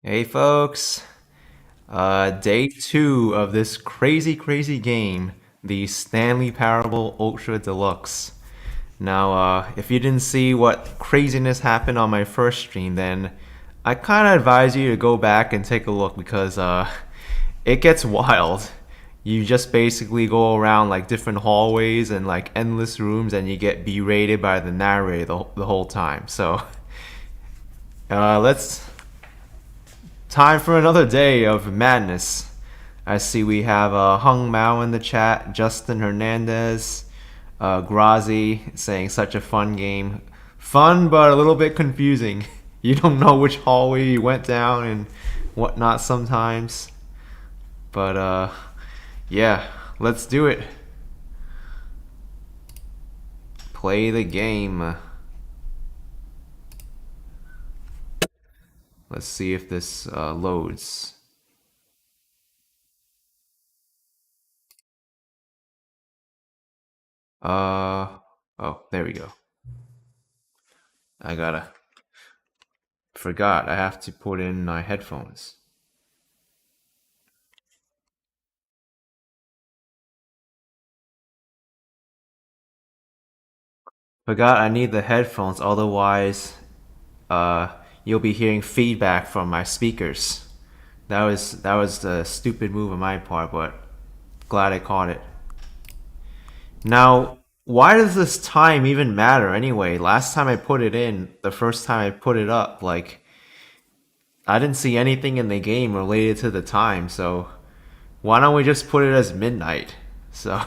Hey folks, day 2 of this crazy game, the Stanley Parable Ultra Deluxe. Now, if you didn't see what craziness happened on my first stream, then I kind of advise you to go back and take a look because it gets wild. You just basically go around like different hallways and like endless rooms, and you get berated by the narrator the whole time. So, let's time for another day of madness. I see we have Hung Mao in the chat, Justin Hernandez, Grazi saying such a fun game. Fun, but a little bit confusing. You don't know which hallway you went down and whatnot sometimes. But yeah, let's do it. Play the game. Let's see if this loads. Oh, there we go. Forgot, I have to put in my headphones. Forgot I need the headphones, otherwise, you'll be hearing feedback from my speakers. That was the stupid move on my part, but glad I caught it. Now, why does this time even matter anyway? Last time I put it in, the first time I put it up, like, I didn't see anything in the game related to the time, so why don't we just put it as midnight? So,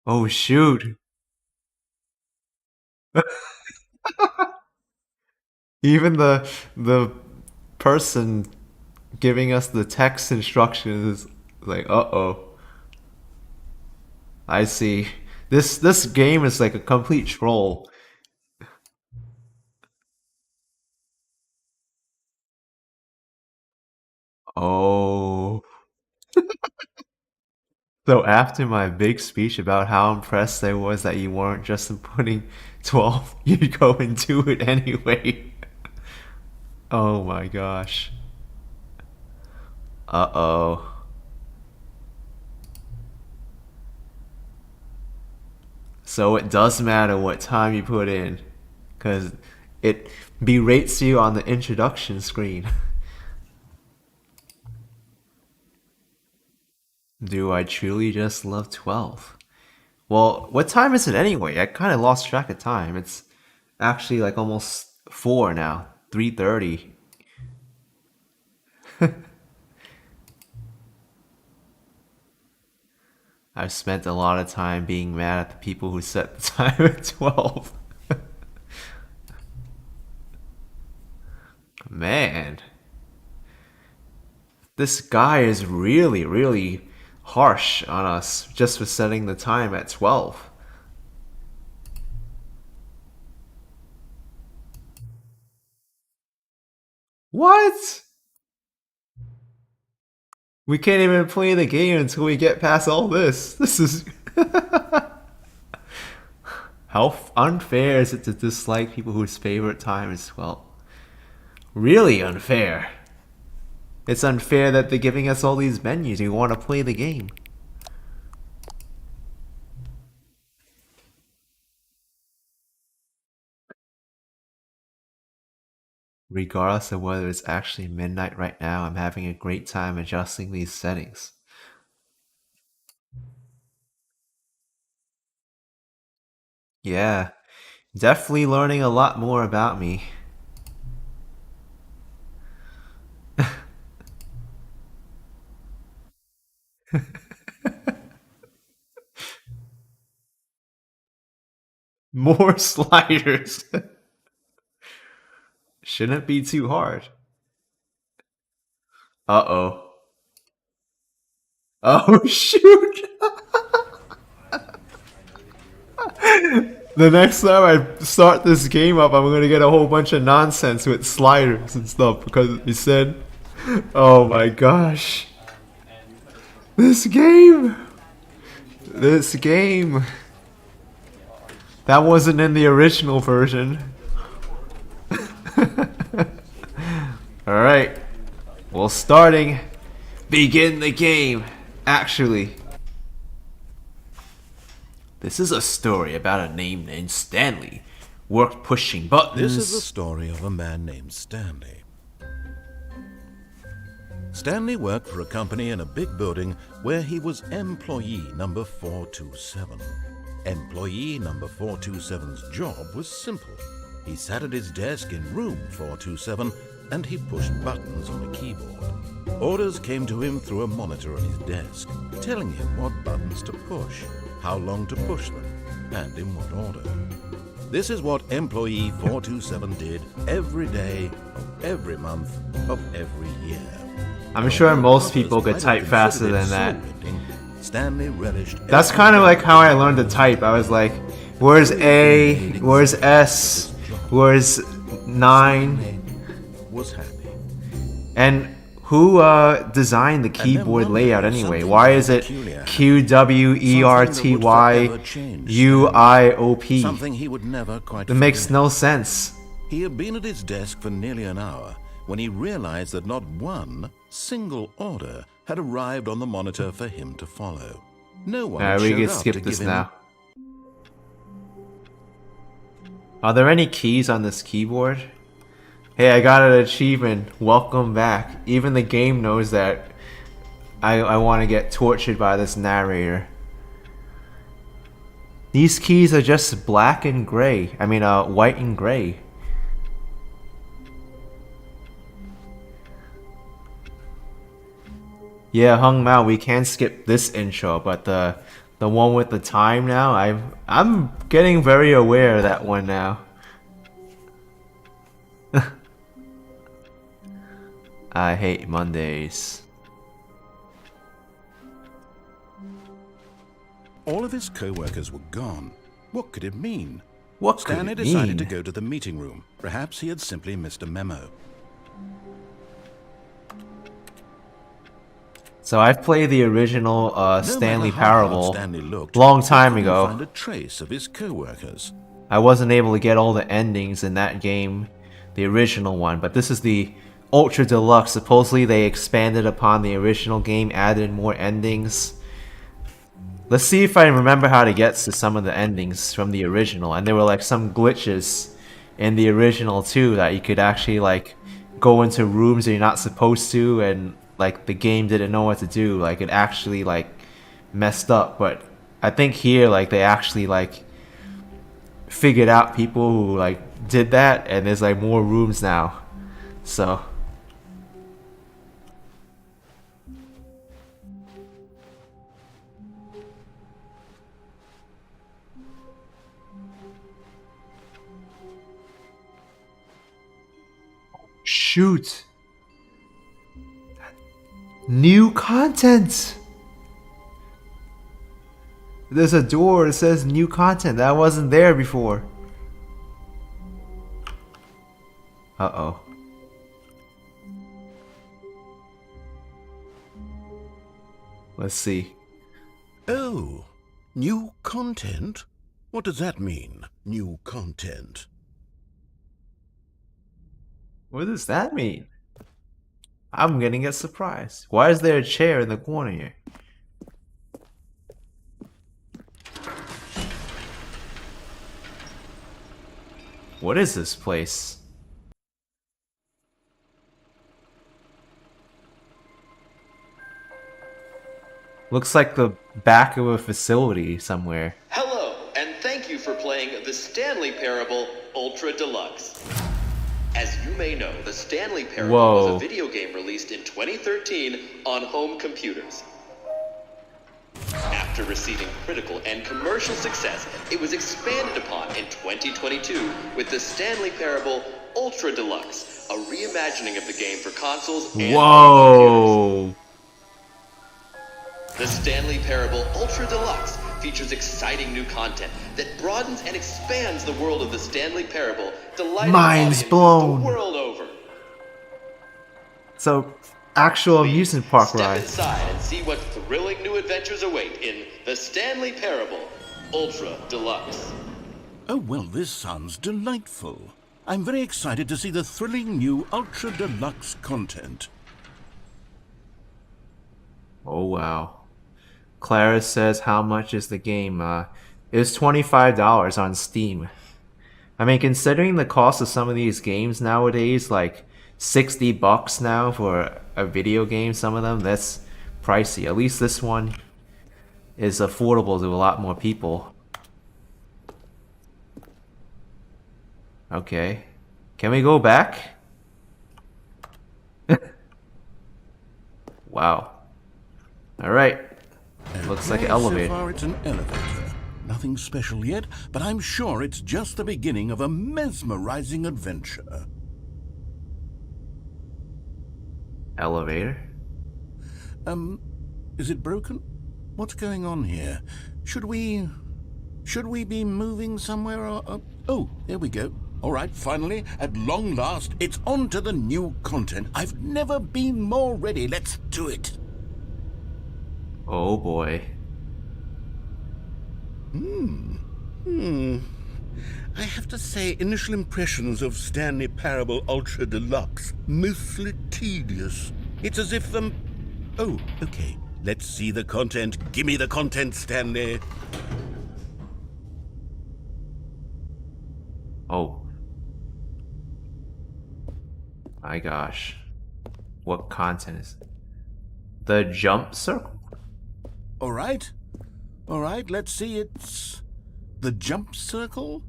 oh shoot. Even the person giving us the text instructions is like, uh-oh. I see. This game is like a complete troll. Oh. So after my big speech about how impressed I was that you weren't just putting 12, you'd go and do it anyway. Oh my gosh. Uh-oh. So it does matter what time you put in, because it berates you on the introduction screen. Do I truly just love 12? Well, what time is it anyway? I kind of lost track of time. It's actually like almost 4 now. 3:30. I've spent a lot of time being mad at the people who set the time at 12. Man, this guy is really harsh on us just for setting the time at 12. What? We can't even play the game until we get past all this. This is. How unfair is it to dislike people whose favorite time is 12? Really unfair. It's unfair that they're giving us all these menus. We want to play the game. Regardless of whether it's actually midnight right now, I'm having a great time adjusting these settings. Yeah, definitely learning a lot more about me. More sliders. Shouldn't be too hard. Uh-oh. Oh, shoot! The next time I start this game up, I'm gonna get a whole bunch of nonsense with sliders and stuff because you said, oh my gosh. This game! This game! That wasn't in the original version. Alright. Well, starting. Begin the game. Actually. This is a story about a name named Stanley. Worked pushing buttons. This is the story of a man named Stanley. Stanley worked for a company in a big building where he was employee number 427. Employee number 427's job was simple. He sat at his desk in room 427 and he pushed buttons on a keyboard. Orders came to him through a monitor on his desk, telling him what buttons to push, how long to push them, and in what order. This is what employee 427 did every day of every month of every year. I'm sure most people could type faster than that. Stanley relished. That's kind of like how I learned to type. I was like, where's A? Where's S? Where's 9? Was happy. And who designed the keyboard layout anyway? Why is it QWERTYUIOP? Something he would never quite It makes no sense. He had been at his desk for nearly an hour when he realized that not one single order had arrived on the monitor for him to follow. No one Alright, we showed can up skip to this give him now. Are there any keys on this keyboard? Hey, I got an achievement. Welcome back. Even the game knows that I want to get tortured by this narrator. These keys are just black and gray. I mean, white and gray. Yeah, Hung Mao, we can skip this intro, but the one with the time now, I'm getting very aware of that one now. I hate Mondays. All of his co-workers were gone. What could it mean? What could Stanley it decided mean? to go to the meeting room. Perhaps he had simply missed a memo. So I've played the original Stanley No matter how hard Parable Stanley looked, long time he couldn't ago. find a trace of his co-workers. I wasn't able to get all the endings in that game, the original one, but this is the Ultra Deluxe. Supposedly they expanded upon the original game, added more endings. Let's see if I remember how to get to some of the endings from the original. And there were like some glitches in the original too, that you could actually like go into rooms that you're not supposed to, and like the game didn't know what to do. Like it actually like messed up. But I think here like they actually like figured out people who like did that, and there's like more rooms now. So shoot. New content. There's a door that says new content. That wasn't there before. Uh-oh. Let's see. Oh, new content? What does that mean, new content? What does that mean? I'm getting a surprise. Why is there a chair in the corner here? What is this place? Looks like the back of a facility somewhere. Hello, and thank you for playing the Stanley Parable Ultra Deluxe. As you may know, the Stanley Parable was a video game released in 2013 on home computers. After receiving critical and commercial success, it was expanded upon in 2022 with the Stanley Parable Ultra Deluxe, a reimagining of the game for consoles and home computers. The Stanley Parable Ultra Deluxe features exciting new content that broadens and expands the world of the Stanley Parable, delighting Minds audiences blown. the world over. So, actual amusement park Step ride. inside and see what thrilling new adventures await in the Stanley Parable Ultra Deluxe. Oh, well, this sounds delightful. I'm very excited to see the thrilling new Ultra Deluxe content. Oh, wow. Clara says, how much is the game? It's $25 on Steam. I mean, considering the cost of some of these games nowadays, like $60 now for a video game, some of them, that's pricey. At least this one is affordable to a lot more people. Okay. Can we go back? Wow. Alright. Looks like an elevator. So far it's an elevator. Nothing special yet, but I'm sure it's just the beginning of a mesmerizing adventure. Elevator? Is it broken? What's going on here? Should we be moving somewhere or... Oh, there we go. All right, finally, at long last, it's on to the new content. I've never been more ready. Let's do it. Oh boy. I have to say, initial impressions of Stanley Parable Ultra Deluxe, mostly tedious. It's as if Oh, okay. Let's see the content. Gimme the content, Stanley. Oh. My gosh. What content is it? The jump circle? All right, let's see. It's the jump circle.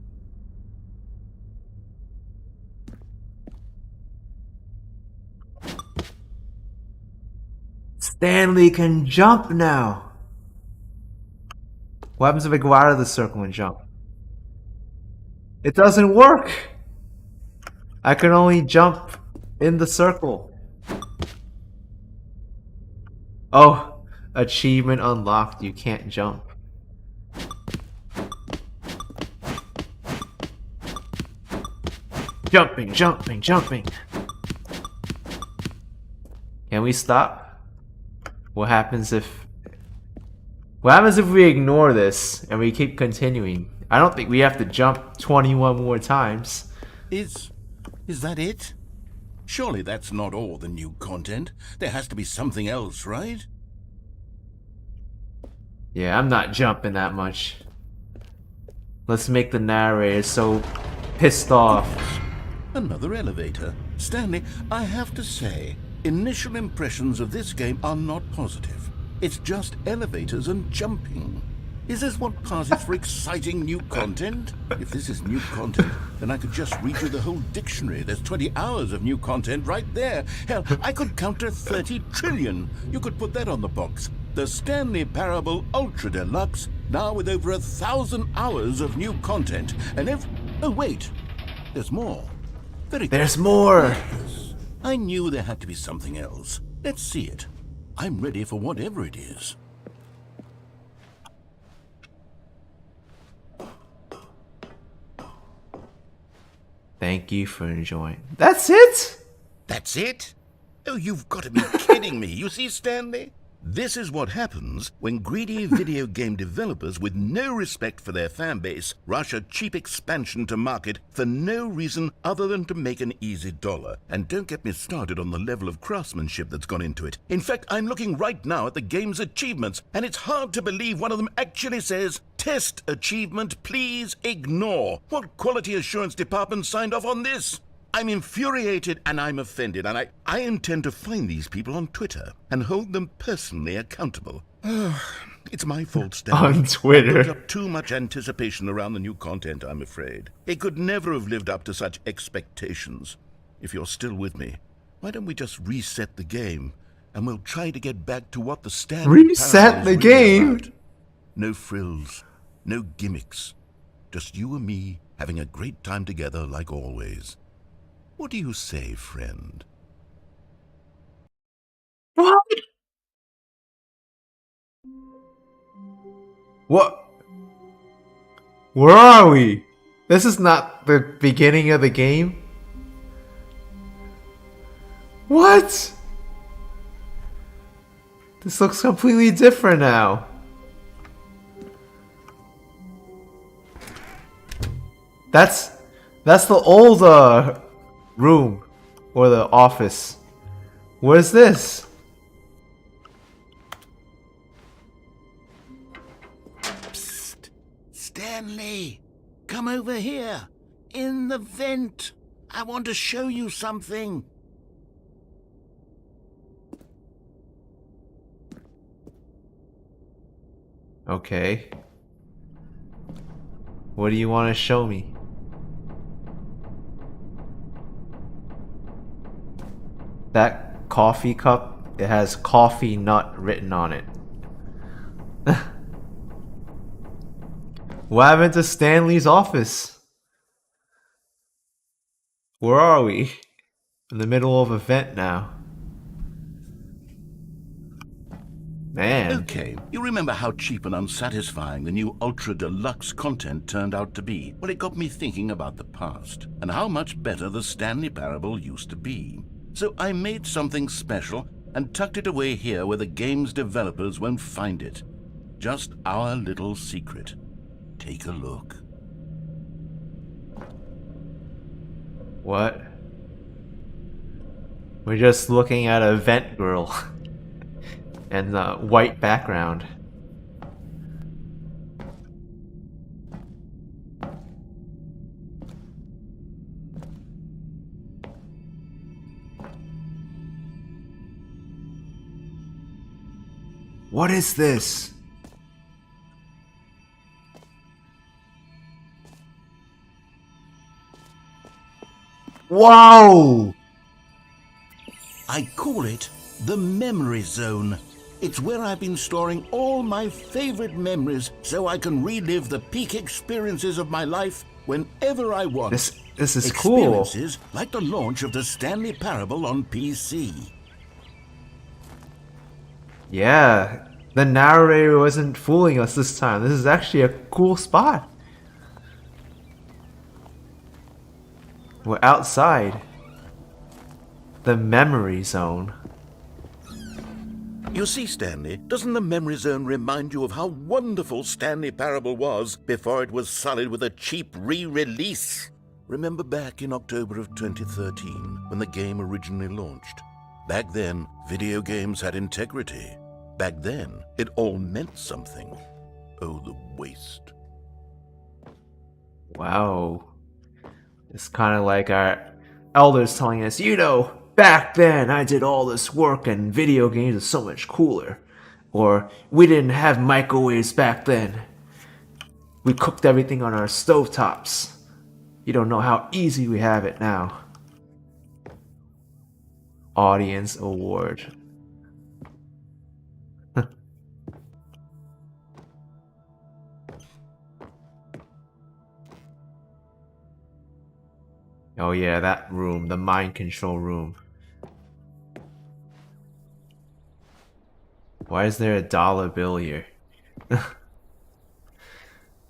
Stanley can jump now. What happens if I go out of the circle and jump? It doesn't work. I can only jump in the circle. Oh, achievement unlocked. You can't jump. Jumping, jumping, jumping. Can we stop? What happens if we ignore this and we keep continuing? I don't think we have to jump 21 more times. Is that it? Surely that's not all the new content. There has to be something else, right? Yeah, I'm not jumping that much. Let's make the narrator so pissed off. Another elevator. Stanley, I have to say, initial impressions of this game are not positive. It's just elevators and jumping. Is this what passes for exciting new content? If this is new content, then I could just read you the whole dictionary. There's 20 hours of new content right there. Hell, I could count to 30 trillion. You could put that on the box. The Stanley Parable Ultra Deluxe, now with over 1,000 hours of new content. And oh wait, there's more. There's more. I knew there had to be something else. Let's see it. I'm ready for whatever it is. Thank you for enjoying. That's it? That's it? Oh, you've got to be kidding me. You see, Stanley? This is what happens when greedy video game developers with no respect for their fan base rush a cheap expansion to market for no reason other than to make an easy dollar. And don't get me started on the level of craftsmanship that's gone into it. In fact, I'm looking right now at the game's achievements, and it's hard to believe one of them actually says, "Test achievement, please ignore." What quality assurance department signed off on this? I'm infuriated and I'm offended, and I intend to find these people on Twitter and hold them personally accountable. It's my fault, Stanley. On Twitter. I built up too much anticipation around the new content, I'm afraid. It could never have lived up to such expectations. If you're still with me, why don't we just reset the game, and we'll try to get back to what the Stanley Reset the really game? about. No frills, no gimmicks. Just you and me having a great time together like always. What do you say, friend? What? What? Where are we? This is not the beginning of the game. What? This looks completely different now. That's the old room or the office. What is this? Psst. Stanley, come over here. In the vent. I want to show you something. Okay. What do you want to show me? That coffee cup, it has coffee nut written on it. What happened to Stanley's office? Where are we? In the middle of a vent now. Man. Okay, you remember how cheap and unsatisfying the new Ultra Deluxe content turned out to be? Well, it got me thinking about the past and how much better the Stanley Parable used to be. So I made something special and tucked it away here where the game's developers won't find it. Just our little secret. Take a look. What? We're just looking at a vent girl. And the white background. What is this? Whoa! I call it the Memory Zone. It's where I've been storing all my favorite memories so I can relive the peak experiences of my life whenever I want. This is cool. Experiences like the launch of the Stanley Parable on PC. Yeah, the narrator wasn't fooling us this time. This is actually a cool spot. We're outside. The Memory Zone. You see, Stanley, doesn't the Memory Zone remind you of how wonderful Stanley Parable was before it was sullied with a cheap re-release? Remember back in October of 2013, when the game originally launched? Back then, video games had integrity. Back then, it all meant something. Oh, the waste. Wow. It's kind of like our elders telling us, you know, back then I did all this work and video games are so much cooler. Or, we didn't have microwaves back then. We cooked everything on our stovetops. You don't know how easy we have it now. Audience award. Oh yeah, that room, the mind control room. Why is there a dollar bill here?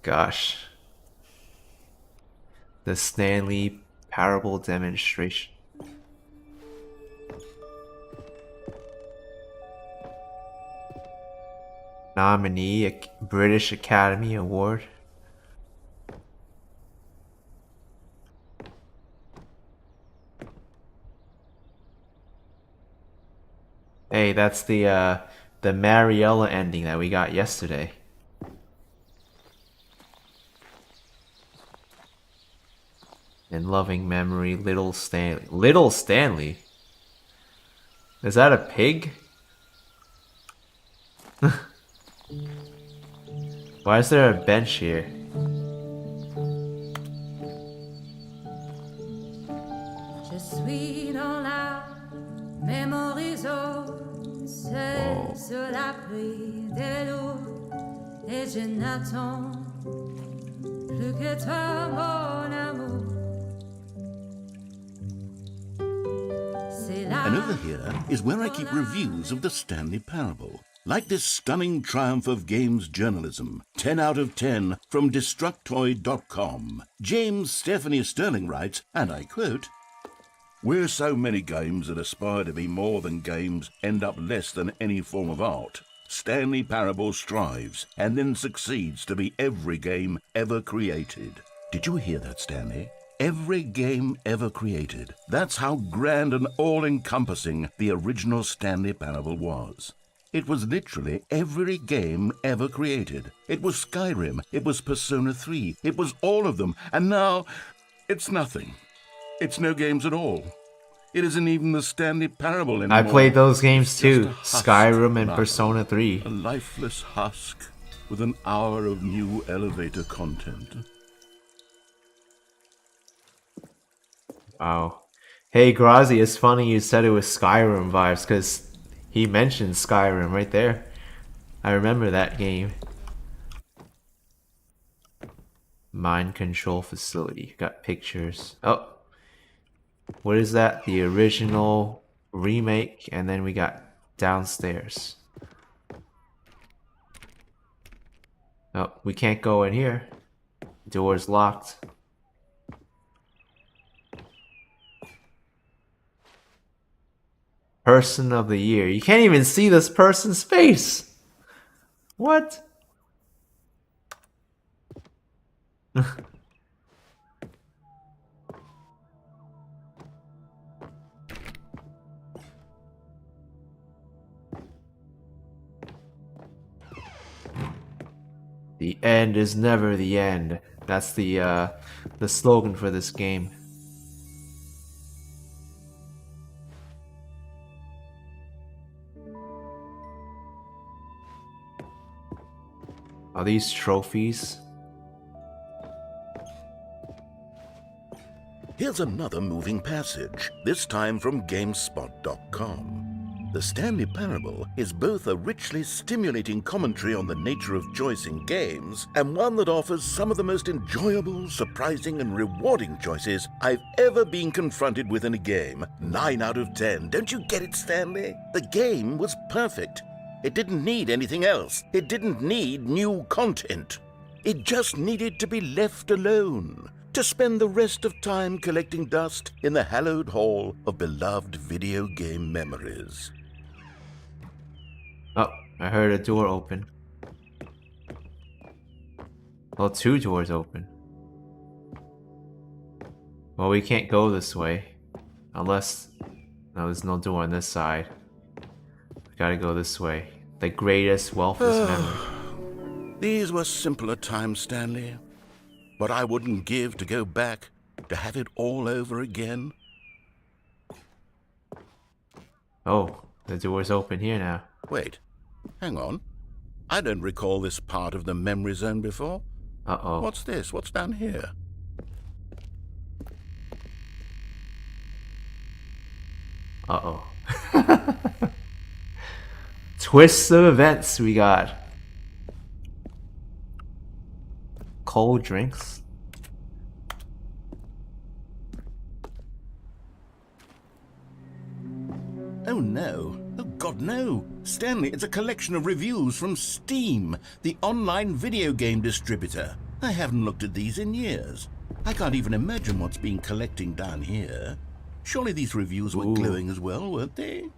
Gosh. The Stanley Parable demonstration. Nominee, British Academy Award. Hey, that's the Mariella ending that we got yesterday. In loving memory, Little Stanley. Little Stanley? Is that a pig? Why is there a bench here? Je suis dans la memory zone, c'est sur l'abri des loups, et je n'attends plus que toi, mon amour. And over here is where I keep reviews of the Stanley Parable. Like this stunning triumph of games journalism, 10 out of 10 from Destructoid.com. James Stephanie Sterling writes, and I quote, "Where so many games that aspire to be more than games end up less than any form of art, Stanley Parable strives and then succeeds to be every game ever created. Did you hear that, Stanley? Every game ever created. That's how grand and all-encompassing the original Stanley Parable was. It was literally every game ever created. It was Skyrim, it was Persona 3, it was all of them, and now it's nothing. It's no games at all. It isn't even the Stanley Parable anymore. I played those games It's too. just a husk Skyrim and now. Persona 3. A lifeless husk with an hour of new elevator content. Wow. Hey, Grazi, it's funny you said it was Skyrim vibes, because he mentioned Skyrim right there. I remember that game. Mind control facility. Got pictures. Oh. What is that? The original remake, and then we got downstairs. Oh, we can't go in here. Door's locked. Person of the year. You can't even see this person's face. What? The end is never the end. That's the slogan for this game. Are these trophies? Here's another moving passage, this time from GameSpot.com. The Stanley Parable is both a richly stimulating commentary on the nature of choice in games and one that offers some of the most enjoyable, surprising, and rewarding choices I've ever been confronted with in a game. 9 out of 10. Don't you get it, Stanley? The game was perfect. It didn't need anything else. It didn't need new content. It just needed to be left alone, to spend the rest of time collecting dust in the hallowed hall of beloved video game memories. Oh, I heard a door open. Well, 2 doors open. Well, we can't go this way. Unless... No, there's no door on this side. We gotta go this way. The greatest wealthiest memory. These were simpler times, Stanley. But I wouldn't give to go back, to have it all over again. Oh, the door's open here now. Wait, hang on. I don't recall this part of the memory zone before. Uh-oh. What's this? What's down here? Uh-oh. Twists of events we got. Cold drinks. Oh no. Oh God, no. Stanley, it's a collection of reviews from Steam, the online video game distributor. I haven't looked at these in years. I can't even imagine what's been collecting down here. Surely these reviews were glowing as well, weren't they?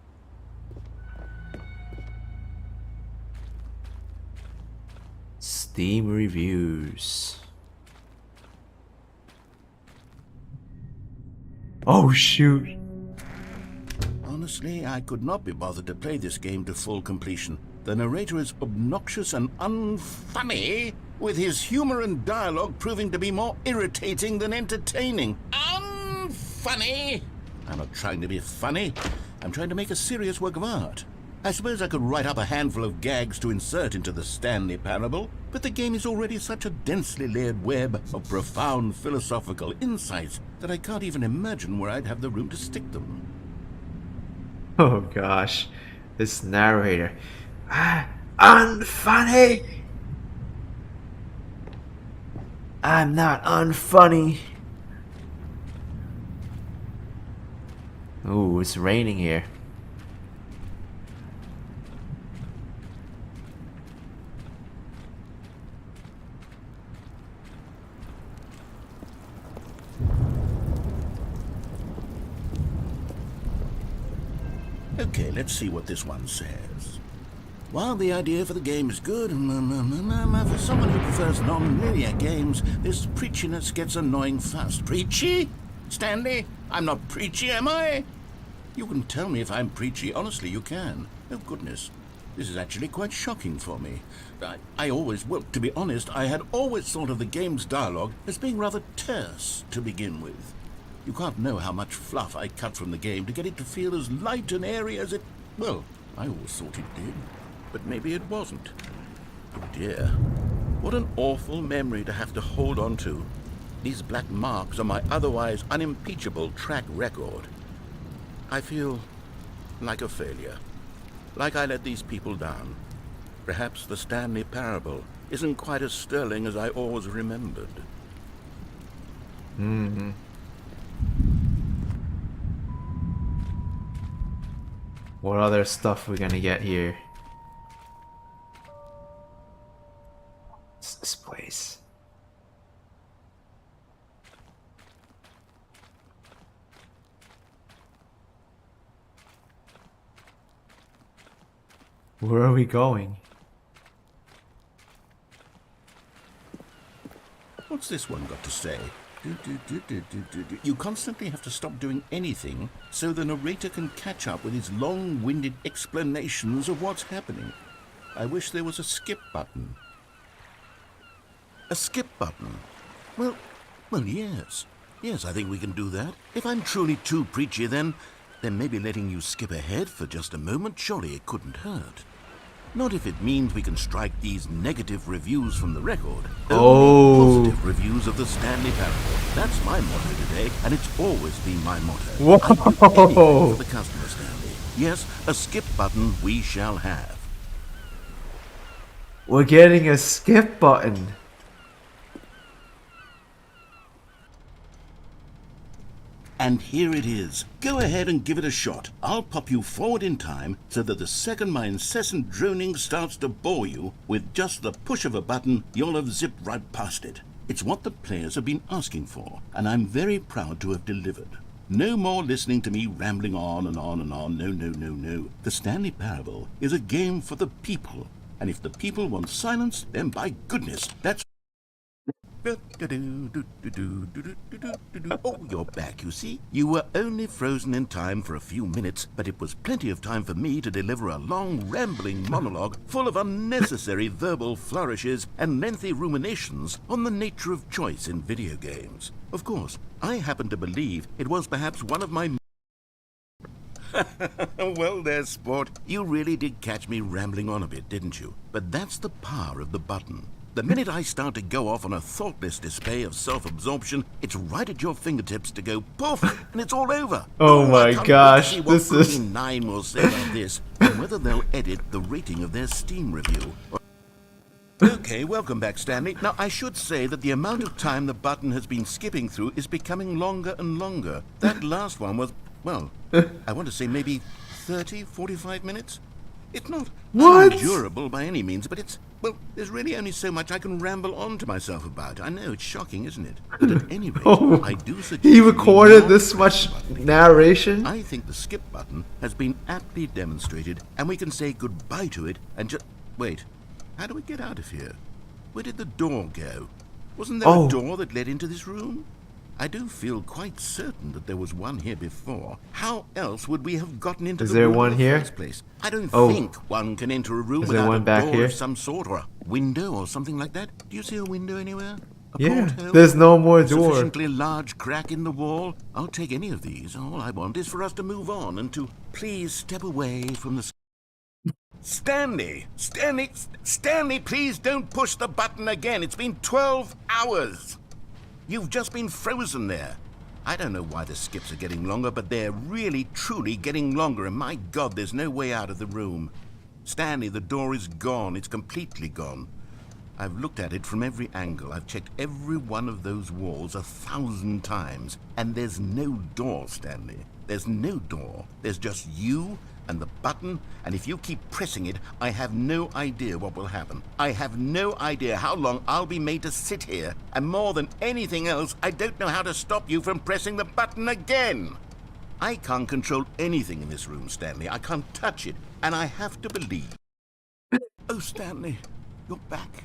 Steam reviews. Oh shoot. Honestly, I could not be bothered to play this game to full completion. The narrator is obnoxious and unfunny, with his humor and dialogue proving to be more irritating than entertaining. Unfunny! I'm not trying to be funny. I'm trying to make a serious work of art. I suppose I could write up a handful of gags to insert into the Stanley Parable, but the game is already such a densely layered web of profound philosophical insights that I can't even imagine where I'd have the room to stick them. Oh gosh. This narrator. Unfunny! I'm not unfunny. Ooh, it's raining here. Okay, let's see what this one says. While the idea for the game is good, for someone who prefers non-linear games, this preachiness gets annoying fast. Preachy? Stanley, I'm not preachy, am I? You can tell me if I'm preachy. Honestly, you can. Oh, goodness. This is actually quite shocking for me. Well, to be honest, I had always thought of the game's dialogue as being rather terse to begin with. You can't know how much fluff I cut from the game to get it to feel as light and airy as it... Well, I always thought it did. But maybe it wasn't. Oh dear. What an awful memory to have to hold on to. These black marks on my otherwise unimpeachable track record. I feel like a failure. Like I let these people down. Perhaps the Stanley parable isn't quite as sterling as I always remembered. Mm-hmm. What other stuff we gonna get here? What's this place? Where are we going? What's this one got to say? You constantly have to stop doing anything so the narrator can catch up with his long-winded explanations of what's happening. I wish there was a skip button. A skip button? Well, yes. Yes, I think we can do that. If I'm truly too preachy, then maybe letting you skip ahead for just a moment, surely it couldn't hurt. Not if it means we can strike these negative reviews from the record. Only positive reviews of the Stanley parable. That's my motto today, and it's always been my motto. Whoa! I do anything for the customer, Stanley. Yes, a skip button we shall have. We're getting a skip button. And here it is. Go ahead and give it a shot. I'll pop you forward in time so that the second my incessant droning starts to bore you, with just the push of a button, you'll have zipped right past it. It's what the players have been asking for, and I'm very proud to have delivered. No more listening to me rambling on and on and on. No. The Stanley Parable is a game for the people, and if the people want silence, then by goodness, that's... Oh, you're back, you see. You were only frozen in time for a few minutes, but it was plenty of time for me to deliver a long, rambling monologue full of unnecessary verbal flourishes and lengthy ruminations on the nature of choice in video games. Of course, I happen to believe it was perhaps one of my... Well, there's sport. You really did catch me rambling on a bit, didn't you? But that's the power of the button. The minute I start to go off on a thoughtless display of self-absorption, it's right at your fingertips to go poof, and it's all over. Oh my gosh, this is... 9 will say about this, and whether they'll edit the rating of their Steam review. Okay, welcome back, Stanley. Now, I should say that the amount of time the button has been skipping through is becoming longer and longer. That last one was, well, I want to say maybe 30, 45 minutes? It's not unendurable by any means, but it's, well, there's really only so much I can ramble on to myself about. I know, it's shocking, isn't it? But at any rate, I do suggest... He recorded this much narration? I think the skip button has been aptly demonstrated, and we can say goodbye to it and just... Wait, how do we get out of here? Where did the door go? Wasn't there a door that led into this room? I do feel quite certain that there was one here before. How else would we have gotten into the room in the first place? I don't think one can enter a room without a door of some sort, or a window or something like that. Do you see a window anywhere? Yeah, there's no more door. Sufficiently large crack in the wall? I'll take any of these. All I want is for us to move on and to please step away from the... Stanley, please don't push the button again. It's been 12 hours. You've just been frozen there. I don't know why the skips are getting longer, but they're really, truly getting longer, and my God, there's no way out of the room. Stanley, the door is gone. It's completely gone. I've looked at it from every angle. I've checked every one of those walls 1,000 times, and there's no door, Stanley. There's no door. There's just you and the button, and if you keep pressing it, I have no idea what will happen. I have no idea how long I'll be made to sit here, and more than anything else, I don't know how to stop you from pressing the button again. I can't control anything in this room, Stanley. I can't touch it, and I have to believe Oh, Stanley, you're back.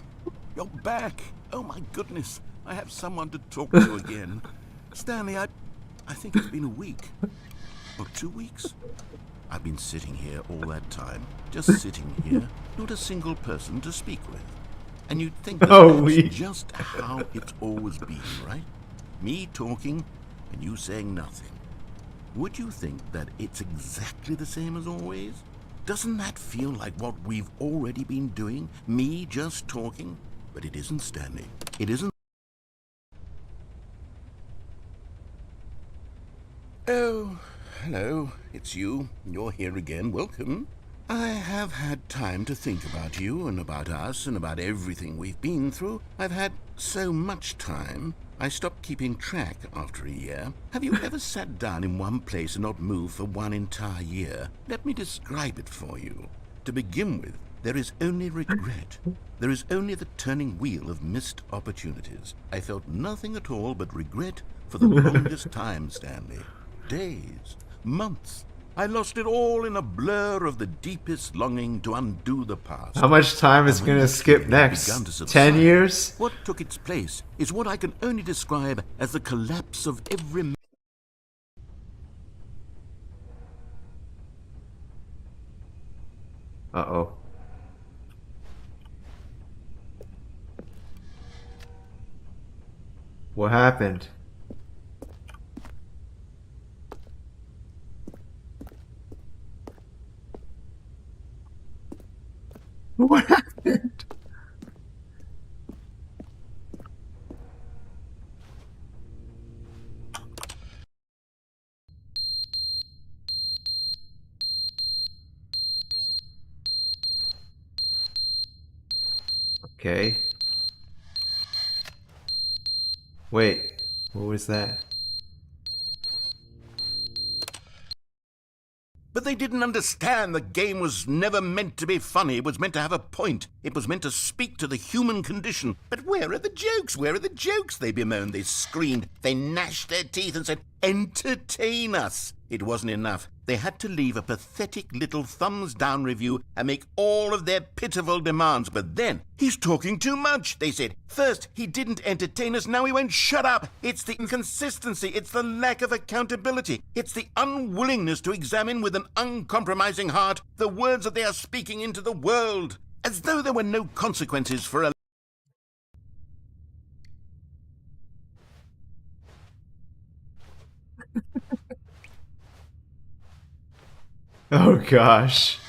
You're back. Oh, my goodness. I have someone to talk to again. Stanley, I think it's been a week. Or 2 weeks. I've been sitting here all that time. Just sitting here. Not a single person to speak with. And you'd think that that's just how it's always been, right? Me talking and you saying nothing. Would you think that it's exactly the same as always? Doesn't that feel like what we've already been doing? Me just talking? But it isn't, Stanley. It isn't. Oh, hello. It's you. You're here again. Welcome. I have had time to think about you and about us and about everything we've been through. I've had so much time. I stopped keeping track after a year. Have you ever sat down in one place and not moved for one entire year? Let me describe it for you. To begin with, there is only regret. There is only the turning wheel of missed opportunities. I felt nothing at all but regret for the longest time, Stanley. Days, months. I lost it all in a blur of the deepest longing to undo the past. How much time is going to skip next? 10 years? What took its place is what I can only describe as the collapse of every... Uh-oh. What happened? What happened? Okay. Wait, what was that? But they didn't understand the game was never meant to be funny. It was meant to have a point. It was meant to speak to the human condition. But where are the jokes? Where are the jokes? They bemoaned, they screamed, they gnashed their teeth and said, entertain us. It wasn't enough. They had to leave a pathetic little thumbs-down review and make all of their pitiful demands. But then, he's talking too much, they said. First, he didn't entertain us, now he won't shut up. It's the inconsistency, it's the lack of accountability. It's the unwillingness to examine with an uncompromising heart the words that they are speaking into the world. As though there were no consequences for a... Oh gosh.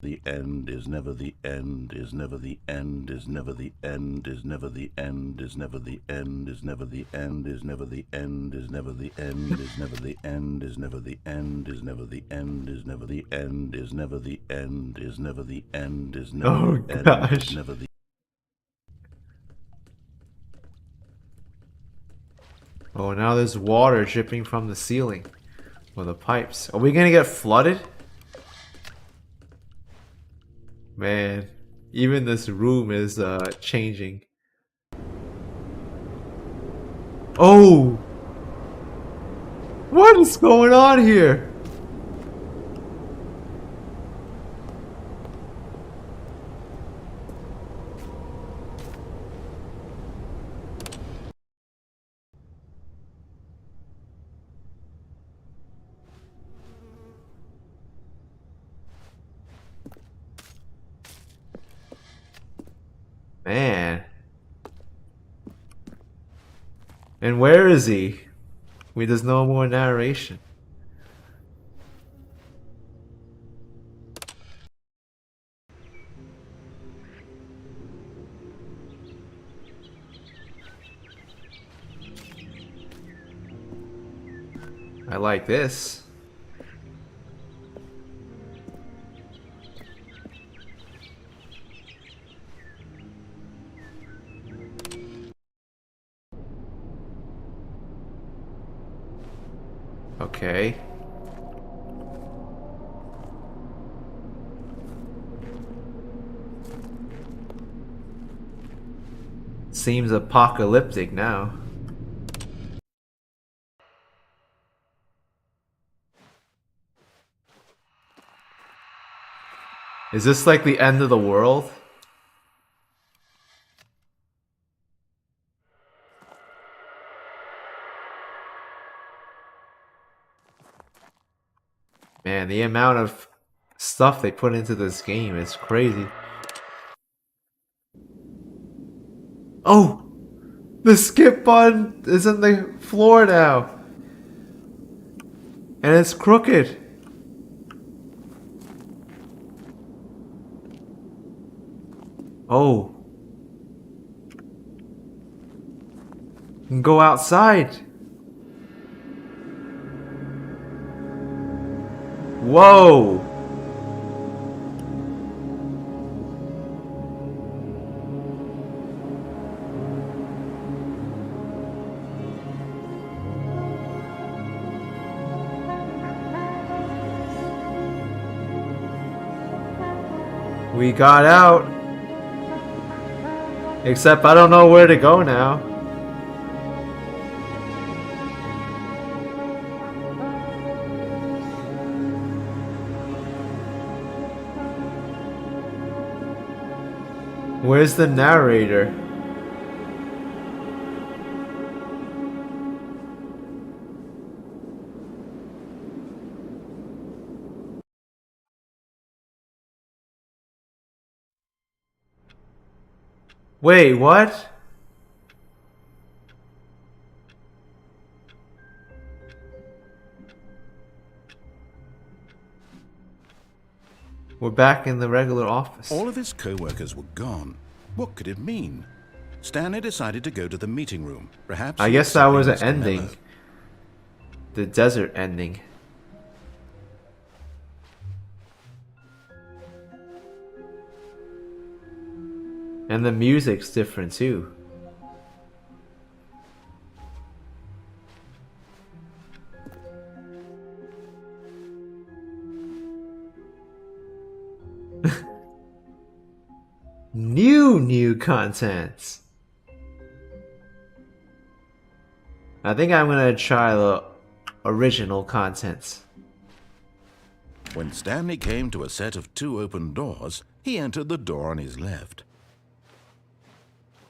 The end is never the end, is never the end, is never the end, is never the end, is never the end, is never the end, is never the end, is never the end, is never the end, is never the end, is never the end, is never the end, is never the end, is never the end, is never Oh the end, gosh. is never the... Oh, now there's water dripping from the ceiling. Or the pipes. Are we gonna get flooded? Man, even this room is changing. Oh! What is going on here? Man. And where is he? There's no more narration. I like this. Okay. Seems apocalyptic now. Is this like the end of the world? Man, the amount of stuff they put into this game is crazy. Oh! The skip button is in the floor now! And it's crooked! Oh. You can go outside! Whoa! We got out. Except I don't know where to go now. Where's the narrator? Wait, what? We're back in the regular office. All of his co-workers were gone. What could it mean? Stanley decided to go to the meeting room. Perhaps I guess that was an ending. The desert ending. And the music's different too. New content. I think I'm gonna try the original content. When Stanley came to a set of 2 open doors, he entered the door on his left.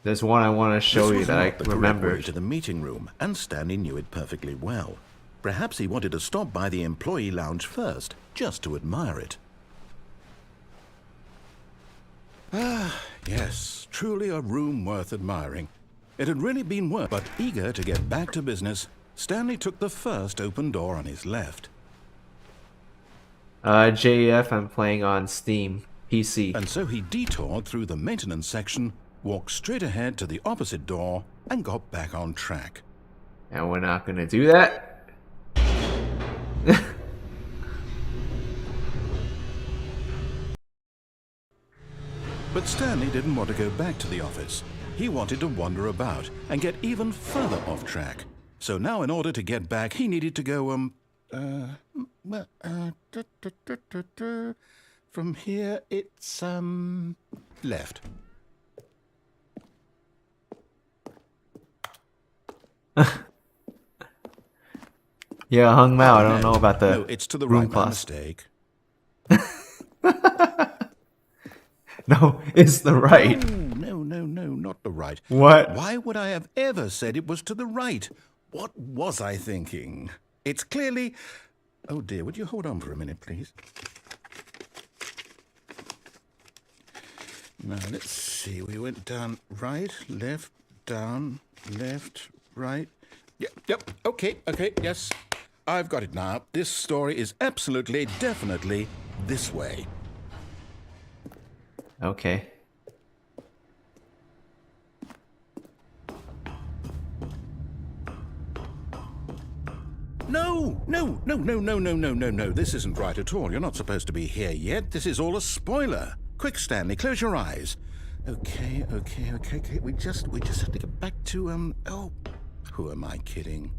There's one I want to show you that I remember. To the meeting room, and Stanley knew it perfectly well. Perhaps he wanted to stop by the employee lounge first, just to admire it. Ah, yes, truly a room worth admiring. It had really been worth, but eager to get back to business, Stanley took the first open door on his left. JF, I'm playing on Steam, PC. And so he detoured through the maintenance section, walked straight ahead to the opposite door, and got back on track. And we're not gonna do that. But Stanley didn't want to go back to the office. He wanted to wander about and get even further off track. So now in order to get back, he needed to go, from here it's, left. Yeah, Hung Mao, I don't know about the No, it's to the Broom right, my Closet. mistake. No, it's the right. No, not the right. What? Why would I have ever said it was to the right? What was I thinking? It's clearly... Oh dear, would you hold on for a minute, please? Now, let's see. We went down right, left, down, left, right. Yep, okay, yes. I've got it now. This story is absolutely, definitely this way. Okay. No. This isn't right at all. You're not supposed to be here yet. This is all a spoiler. Quick, Stanley, close your eyes. Okay. We just have to get back to, oh, who am I kidding?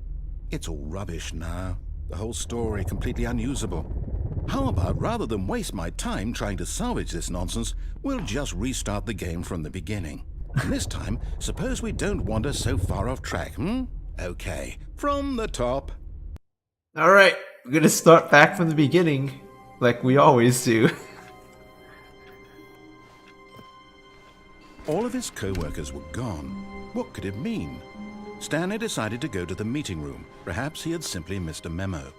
It's all rubbish now. The whole story completely unusable. How about, rather than waste my time trying to salvage this nonsense, we'll just restart the game from the beginning. And this time, suppose we don't wander so far off track, Okay, from the top. Alright, we're gonna start back from the beginning, like we always do. All of his co-workers were gone. What could it mean? Stanley decided to go to the meeting room. Perhaps he had simply missed a memo.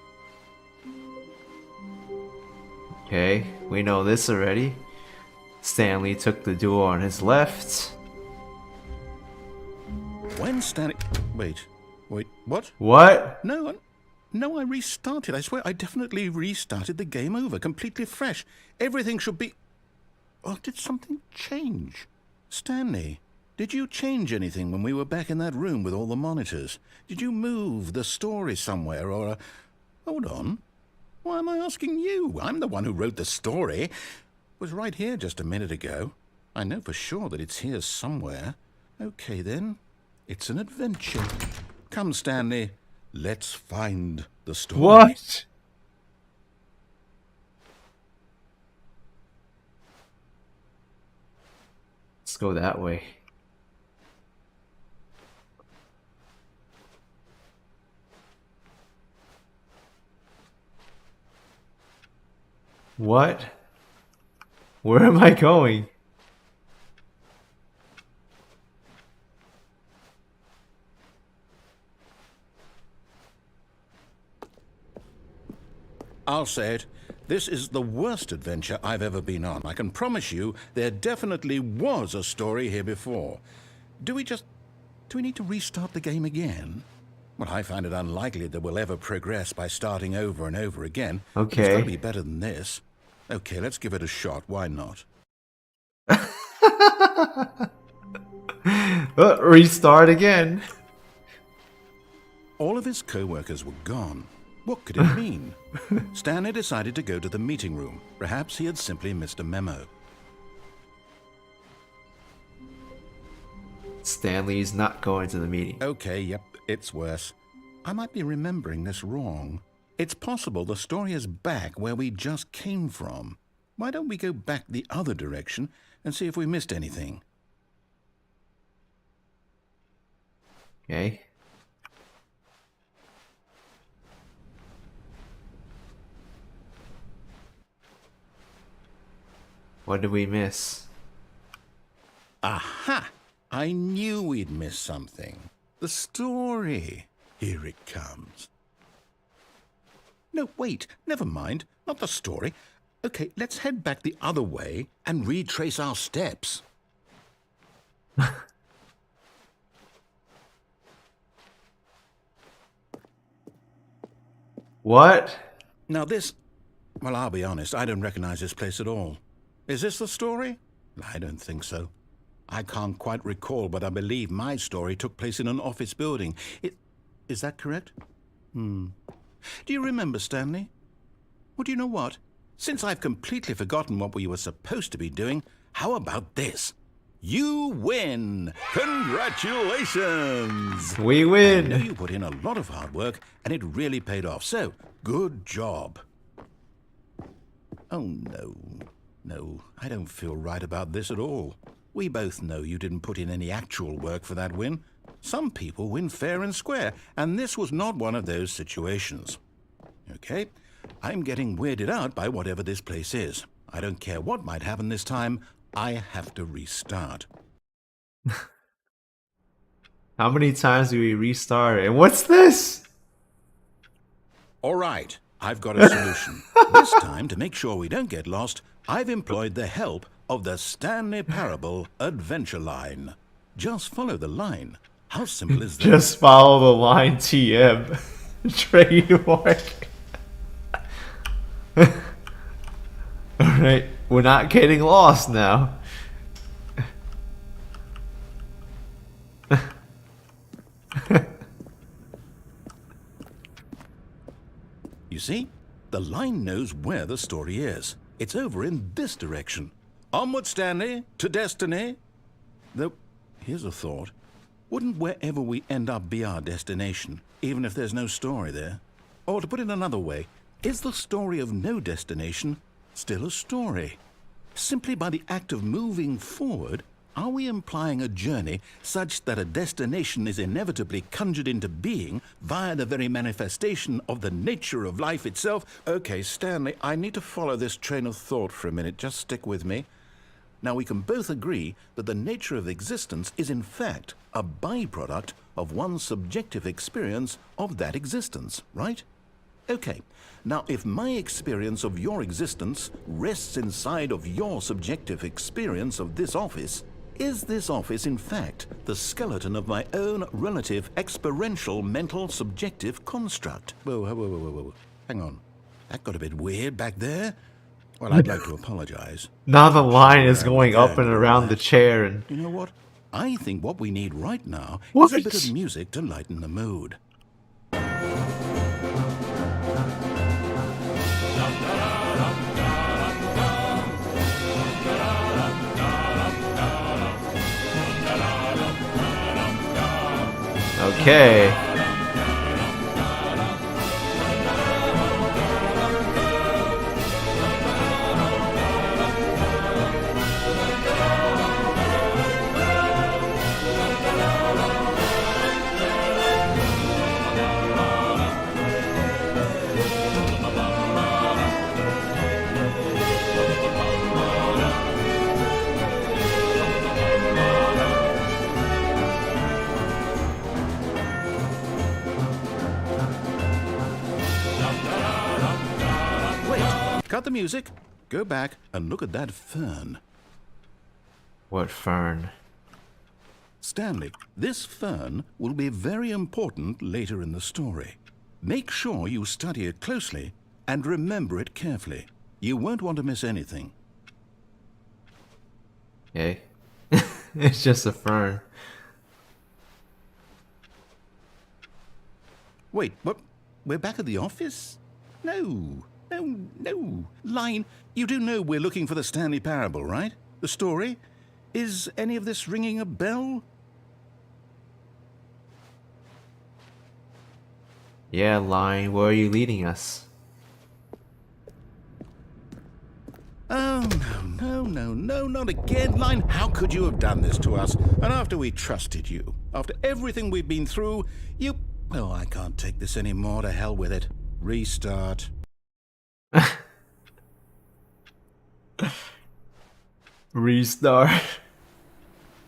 Okay, we know this already. Stanley took the door on his left. When Stanley... Wait, what? What? No, I restarted. I swear, I definitely restarted the game over, completely fresh. Everything should be... Oh, did something change? Stanley, did you change anything when we were back in that room with all the monitors? Did you move the story somewhere or... Hold on. Why am I asking you? I'm the one who wrote the story. It was right here just a minute ago. I know for sure that it's here somewhere. Okay, then. It's an adventure. Come, Stanley. Let's find the story. What? Let's go that way. What? Where am I going? I'll say it. This is the worst adventure I've ever been on. I can promise you there definitely was a story here before. Do we need to restart the game again? Well, I find it unlikely that we'll ever progress by starting over and over again. Okay. It's got to be better than this. Okay, let's give it a shot. Why not? Restart again. All of his co-workers were gone. What could it mean? Stanley decided to go to the meeting room. Perhaps he had simply missed a memo. Stanley's not going to the meeting. Okay, yep, it's worse. I might be remembering this wrong. It's possible the story is back where we just came from. Why don't we go back the other direction and see if we missed anything? Okay. What did we miss? Aha! I knew we'd miss something. The story. Here it comes. No, wait, never mind. Not the story. Okay, let's head back the other way and retrace our steps. What? Now this... Well, I'll be honest, I don't recognize this place at all. Is this the story? I don't think so. I can't quite recall, but I believe my story took place in an office building. Is that correct? Do you remember, Stanley? Well, do you know what? Since I've completely forgotten what we were supposed to be doing, how about this? You win! Congratulations! We I know win! you put in a lot of hard work, and it really paid off. So, good job. Oh, no. No, I don't feel right about this at all. We both know you didn't put in any actual work for that win. Some people win fair and square, and this was not one of those situations. Okay, I'm getting weirded out by whatever this place is. I don't care what might happen this time. I have to restart. How many times do we restart it? And what's this? All right, I've got a solution. This time, to make sure we don't get lost, I've employed the help of the Stanley Parable Adventure Line. Just follow the line. How simple is that? Just follow the line TM. Trademark. Alright, we're not getting lost now. You see? The line knows where the story is. It's over in this direction. Onward, Stanley, to destiny. Though, here's a thought. Wouldn't wherever we end up be our destination, even if there's no story there? Or to put it another way, is the story of no destination still a story? Simply by the act of moving forward, are we implying a journey such that a destination is inevitably conjured into being via the very manifestation of the nature of life itself? Okay, Stanley, I need to follow this train of thought for a minute. Just stick with me. Now, we can both agree that the nature of existence is in fact a byproduct of one's subjective experience of that existence, right? Okay, now if my experience of your existence rests inside of your subjective experience of this office, is this office in fact the skeleton of my own relative experiential mental subjective construct? Whoa. Hang on. That got a bit weird back there. Well, I'd like to apologize. Now the line is Sure, going up and around the chair and... You know what? I think what we need right now What? is a bit of music to lighten the mood. Okay. Cut the music, go back and look at that fern. What fern? Stanley, this fern will be very important later in the story. Make sure you study it closely and remember it carefully. You won't want to miss anything. Okay. It's just a fern. Wait, what? We're back at the office? No. Line, you do know we're looking for the Stanley Parable, right? The story? Is any of this ringing a bell? Yeah, line, where are you leading us? Oh, no, not again, Line. How could you have done this to us? And after we trusted you, after everything we've been through, you... Oh, I can't take this anymore. To hell with it. Restart. Restart.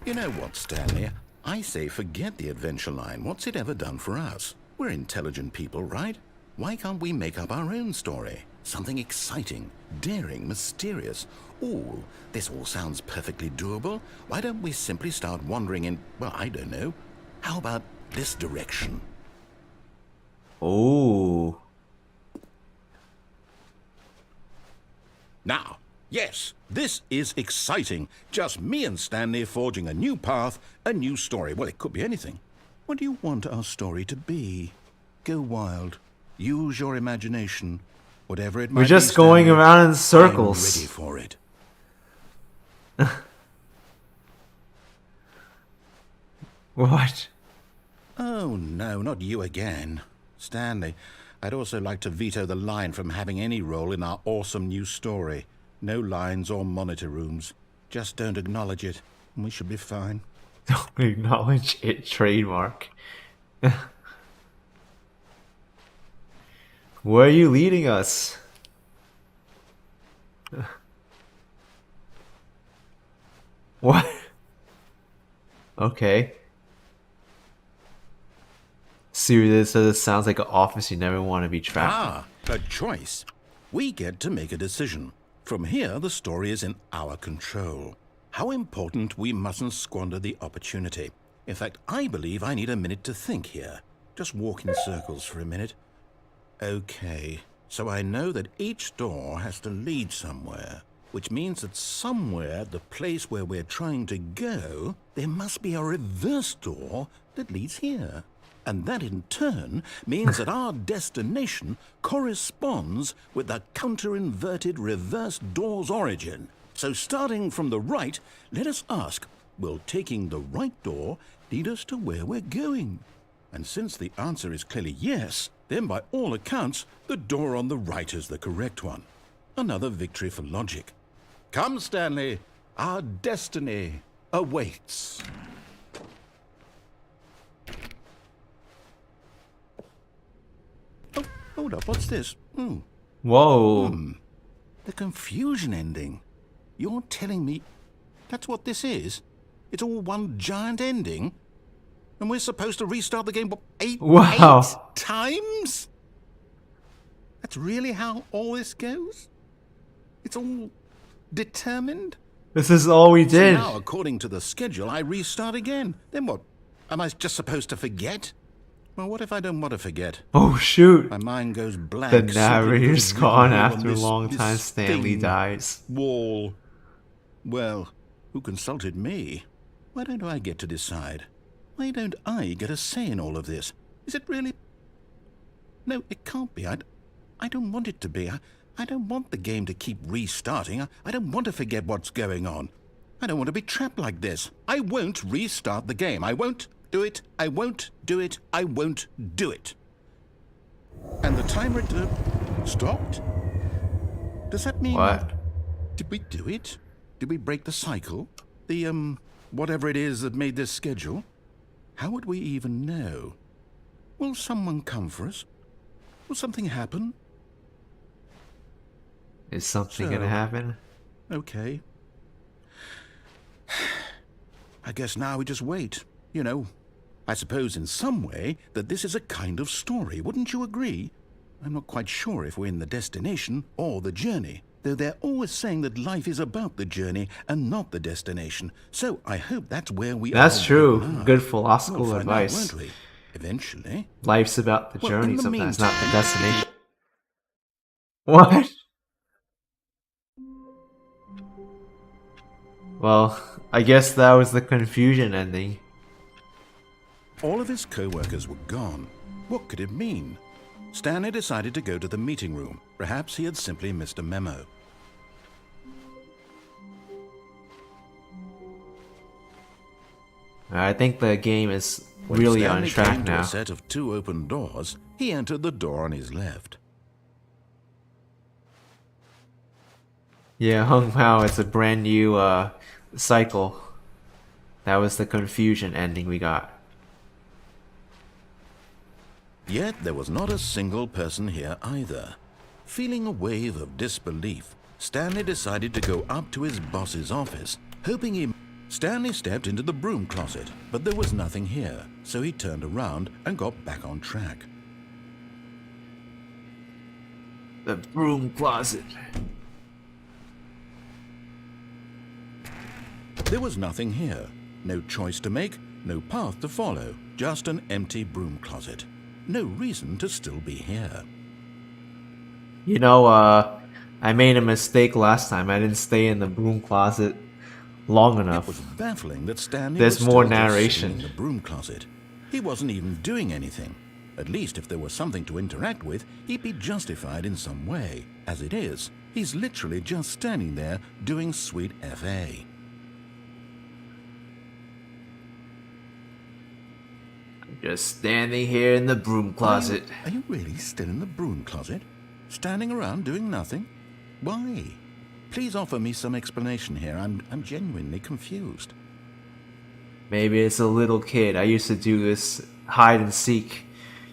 You know what, Stanley? I say forget the adventure line. What's it ever done for us? We're intelligent people, right? Why can't we make up our own story? Something exciting, daring, mysterious. Ooh, this all sounds perfectly doable. Why don't we simply start wandering in, well, I don't know. How about this direction? Oh. Now, yes, this is exciting. Just me and Stanley forging a new path, a new story. Well, it could be anything. What do you want our story to be? Go wild. Use your imagination. Whatever it might be. We're just going Stanley, around in I'm circles. ready for it. What? Oh, no, not you again. Stanley, I'd also like to veto the line from having any role in our awesome new story. No lines or monitor rooms. Just don't acknowledge it, and we should be fine. Don't acknowledge it, trademark. Where are you leading us? What? Okay. Seriously, this sounds like an office you never want to be trapped in. Ah, a choice. We get to make a decision. From here, the story is in our control. How important we mustn't squander the opportunity. In fact, I believe I need a minute to think here. Just walk in circles for a minute. Okay, so I know that each door has to lead somewhere, which means that somewhere, the place where we're trying to go, there must be a reverse door that leads here. And that in turn means that our destination corresponds with the counter-inverted reverse door's origin. So starting from the right, let us ask, will taking the right door lead us to where we're going? And since the answer is clearly yes, then by all accounts, the door on the right is the correct one. Another victory for logic. Come, Stanley, our destiny awaits. Oh, hold up, what's this? Whoa. The confusion ending. You're telling me... That's what this is? It's all one giant ending? And we're supposed to restart the game, what, eight times? That's really how all this goes? It's all determined? This is all we So did. now, according to the schedule, I restart again. Then what? Am I just supposed to forget? Well, what if I don't want to forget? Oh shoot. My mind goes blank. The simply narrator's because it's gone written here on after a this- long this time. Stanley thing. dies. Wall. Well, who consulted me? Why don't I get to decide? Why don't I get a say in all of this? Is it really... No, it can't be. I don't want it to be. I don't want the game to keep restarting. I don't want to forget what's going on. I don't want to be trapped like this. I won't restart the game. I won't do it. I won't do it. I won't do it. And the timer stopped? Does that mean... What? Did we do it? Did we break the cycle? The, whatever it is that made this schedule? How would we even know? Will someone come for us? Will something happen? Is something So- gonna happen? Okay. I guess now we just wait. You know, I suppose in some way that this is a kind of story. Wouldn't you agree? I'm not quite sure if we're in the destination or the journey, though they're always saying that life is about the journey and not the destination. So I hope that's where we are. That's true. right now. Good philosophical We'll find out, advice. won't we? Eventually. Life's about the Well, in journey the sometimes, not the meantime- destination. What? Well, I guess that was the confusion ending. All of his co-workers were gone. What could it mean? Stanley decided to go to the meeting room. Perhaps he had simply missed a memo. I think the game is When really on Stanley track came to now. a set of 2 open doors, he entered the door on his left. Yeah, Hung Pao, it's a brand new cycle. That was the confusion ending we got. Yet there was not a single person here either. Feeling a wave of disbelief, Stanley decided to go up to his boss's office, hoping he... Stanley stepped into the broom closet, but there was nothing here, so he turned around and got back on track. The Broom Closet. There was nothing here. No choice to make, no path to follow, just an empty broom closet. No reason to still be here. You know, I made a mistake last time. I didn't stay in the broom closet long It was enough. baffling that Stanley There's was more still just narration. sitting in the broom closet. He wasn't even doing anything. At least if there was something to interact with, he'd be justified in some way. As it is, he's literally just standing there doing sweet FA. Just standing here in the broom closet. Are you really still in the broom closet? Standing around doing nothing? Why? Please offer me some explanation here. I'm genuinely confused. Maybe it's a little kid. I used to do this hide and seek.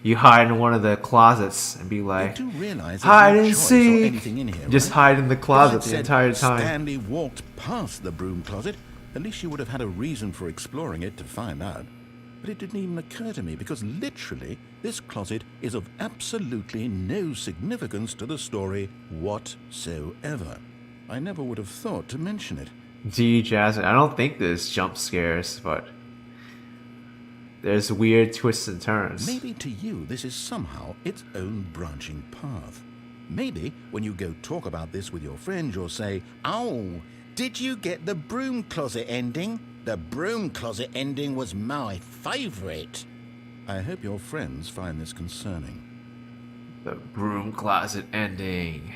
You hide in one of the closets and be like, You do realize there's hide no and choice or seek. anything in here, Just right? hide in the If closet I'd the said entire time. Stanley walked past the broom closet, at least you would have had a reason for exploring it to find out. But it didn't even occur to me because literally this closet is of absolutely no significance to the story whatsoever. I never would have thought to mention it. Gee, Jasmine, I don't think there's jump scares, but there's weird twists and turns. Maybe to you this is somehow its own branching path. Maybe when you go talk about this with your friends you'll say, "Oh, did you get the broom closet ending? The broom closet ending was my favourite." I hope your friends find this concerning. The broom closet ending.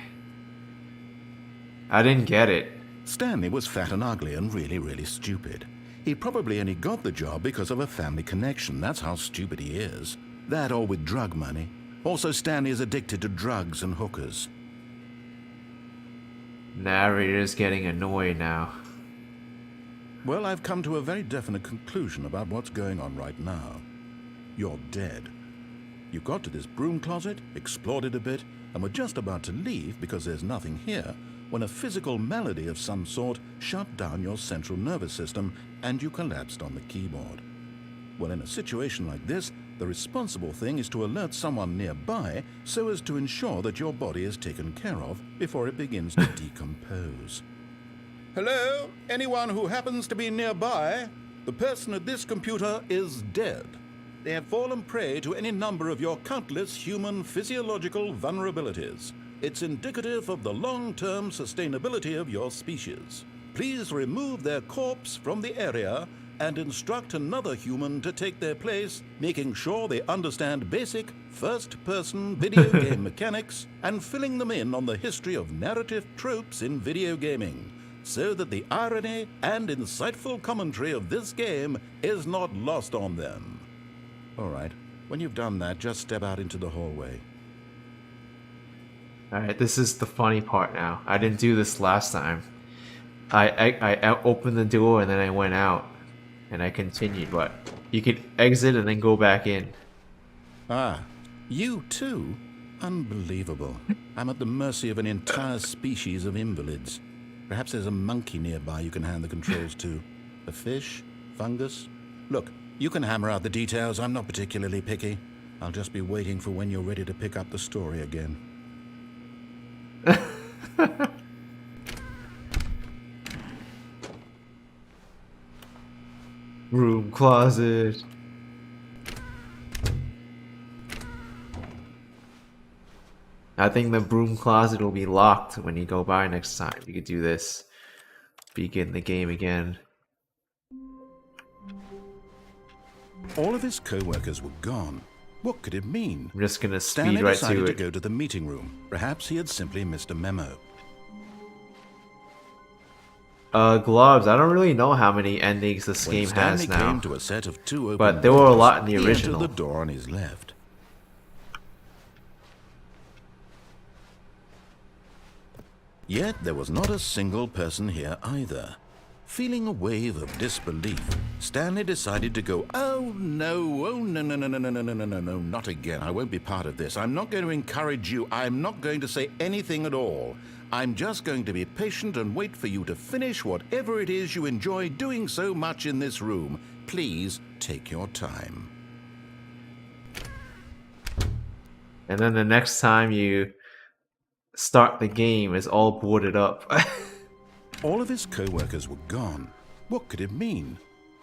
I didn't get it. Stanley was fat and ugly and really, really stupid. He probably only got the job because of a family connection. That's how stupid he is. That or with drug money. Also, Stanley is addicted to drugs and hookers. Narrator's getting annoyed now. Well, I've come to a very definite conclusion about what's going on right now. You're dead. You got to this broom closet, explored it a bit, and were just about to leave because there's nothing here, when a physical malady of some sort shut down your central nervous system and you collapsed on the keyboard. Well, in a situation like this, the responsible thing is to alert someone nearby so as to ensure that your body is taken care of before it begins to decompose. Hello? Anyone who happens to be nearby? The person at this computer is dead. They have fallen prey to any number of your countless human physiological vulnerabilities. It's indicative of the long-term sustainability of your species. Please remove their corpse from the area and instruct another human to take their place, making sure they understand basic first-person video game mechanics and filling them in on the history of narrative tropes in video gaming, so that the irony and insightful commentary of this game is not lost on them. All right, when you've done that, just step out into the hallway. Alright, this is the funny part now. I didn't do this last time. I opened the door and then I went out. And I continued, but you could exit and then go back in. Ah, you too? Unbelievable. I'm at the mercy of an entire species of invalids. Perhaps there's a monkey nearby you can hand the controls to. A fish? Fungus? Look, you can hammer out the details. I'm not particularly picky. I'll just be waiting for when you're ready to pick up the story again. Broom Closet. I think the Broom Closet will be locked when you go by next time. You could do this. Begin the game again. All of his co-workers were gone. What could it mean? I'm just gonna speed Stanley right decided to to it. go to the meeting room. Perhaps he had simply missed a memo. Gloves. I don't really know how many endings this When game Stanley has now. came to a set of two open But there were a doors, lot in the he original. entered the door on his left. Yet there was not a single person here either. Feeling a wave of disbelief, Stanley decided to go, oh no, not again. I won't be part of this. I'm not going to encourage you. I'm not going to say anything at all. I'm just going to be patient and wait for you to finish whatever it is you enjoy doing so much in this room. Please take your time. And then the next time you start the game, it's all boarded up. All of his co-workers were gone. What could it mean?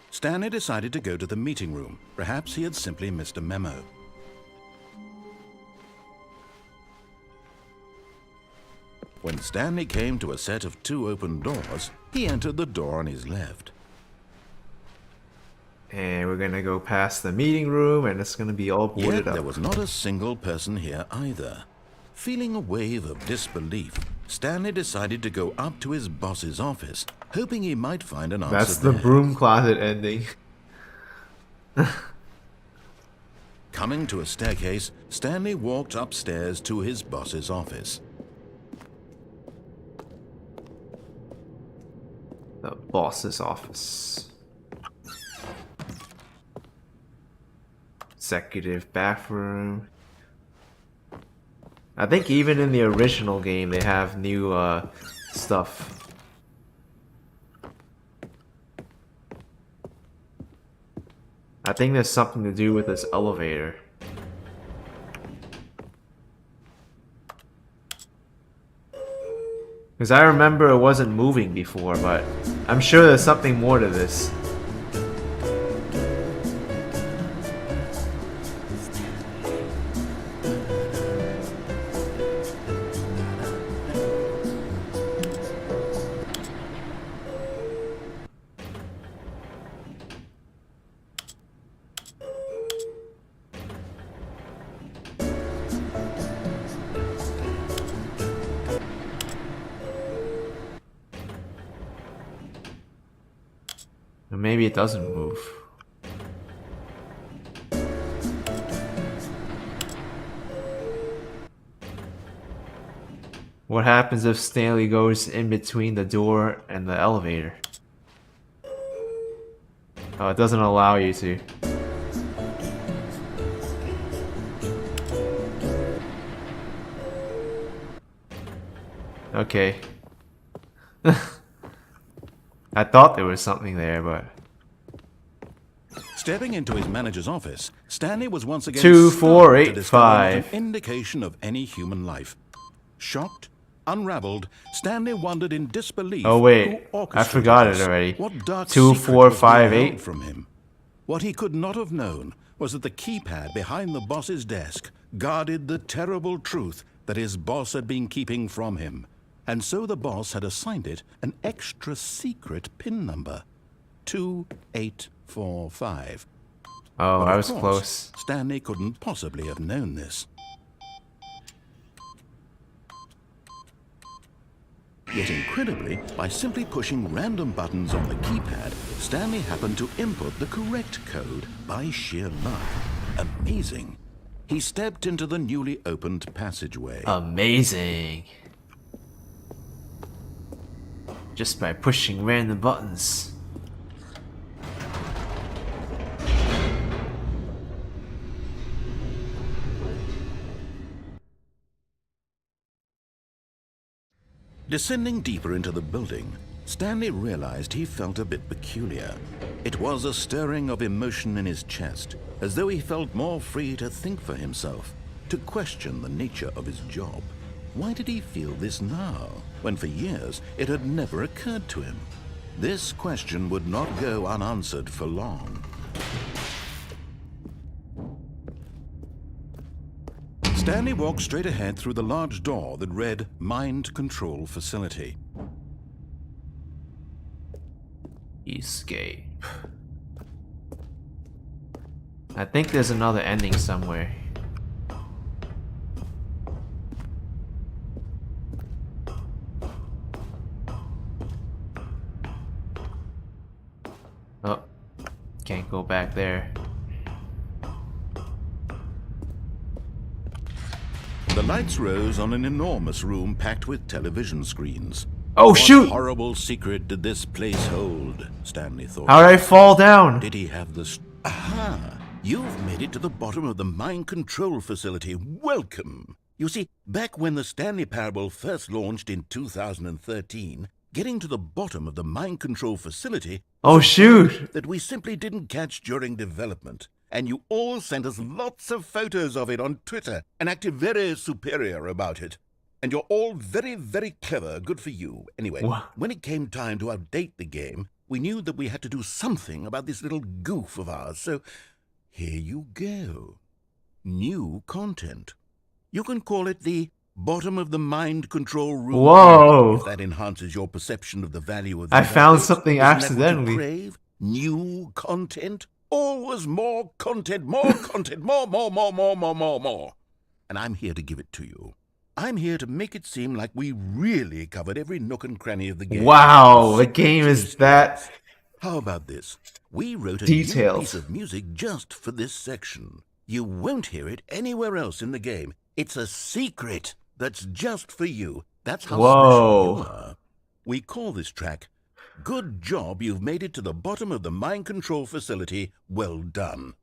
Stanley decided to go to the meeting room. Perhaps he had simply missed a memo. When Stanley came to a set of two open doors, he entered the door on his left. And we're gonna go past the meeting room and it's gonna be all boarded Yet up. there was not a single person here either. Feeling a wave of disbelief, Stanley decided to go up to his boss's office, hoping he might find an answer That's the there. Broom Closet ending. Coming to a staircase, Stanley walked upstairs to his boss's office. The boss's office. Executive bathroom. I think even in the original game they have new stuff. I think there's something to do with this elevator. Because I remember it wasn't moving before, but I'm sure there's something more to this. Or maybe it doesn't move. What happens if Stanley goes in between the door and the elevator? Oh, it doesn't allow you to. Okay. I thought there was something there, but... Stepping into his manager's office, Stanley was once again 2485. stunned to discover not an indication of any human life. Shocked, unraveled, Stanley wondered in disbelief. Oh wait, who I orchestrated forgot it this. already. What dark 2458. secret was being held from him? What he could not have known was that the keypad behind the boss's desk guarded the terrible truth that his boss had been keeping from him. And so the boss had assigned it an extra secret PIN number, 2845. Oh, But I of was course, close. Stanley couldn't possibly have known this. Yet incredibly, by simply pushing random buttons on the keypad, Stanley happened to input the correct code by sheer luck. Amazing. He stepped into the newly opened passageway. Amazing. Just by pushing random buttons. Descending deeper into the building, Stanley realized he felt a bit peculiar. It was a stirring of emotion in his chest, as though he felt more free to think for himself, to question the nature of his job. Why did he feel this now, when for years it had never occurred to him? This question would not go unanswered for long. Stanley walked straight ahead through the large door that read Mind Control Facility. Escape. I think there's another ending somewhere. Oh, can't go back there. The lights rose on an enormous room packed with television screens. Oh, What shoot! horrible secret did this place hold? Stanley thought. How did I fall down? Did he have the... Aha! You've made it to the bottom of the mind control facility. Welcome! You see, back when the Stanley Parable first launched in 2013, getting to the bottom of the mind control facility... Oh, shoot! ...that we simply didn't catch during development. And you all sent us lots of photos of it on Twitter and acted very superior about it. And you're all very, very clever. Good for you. Anyway, when it came time to update the game, we knew that we had to do something about this little goof of ours. So here you go. New content. You can call it the bottom of the mind control room. Whoa! If that enhances your perception of the value of the I found update. something Isn't that what you accidentally. crave? New content? Always more content, more content, more. And I'm here to give it to you. I'm here to make it seem like we really covered every nook and cranny of the game. Wow, the game is that How about this? We wrote a detailed. new piece of music just for this section. You won't hear it anywhere else in the game. It's a secret that's just for you. That's how special you are. We call this track, Good Job You've Made It to the Bottom of the Mind Control Facility. Well done.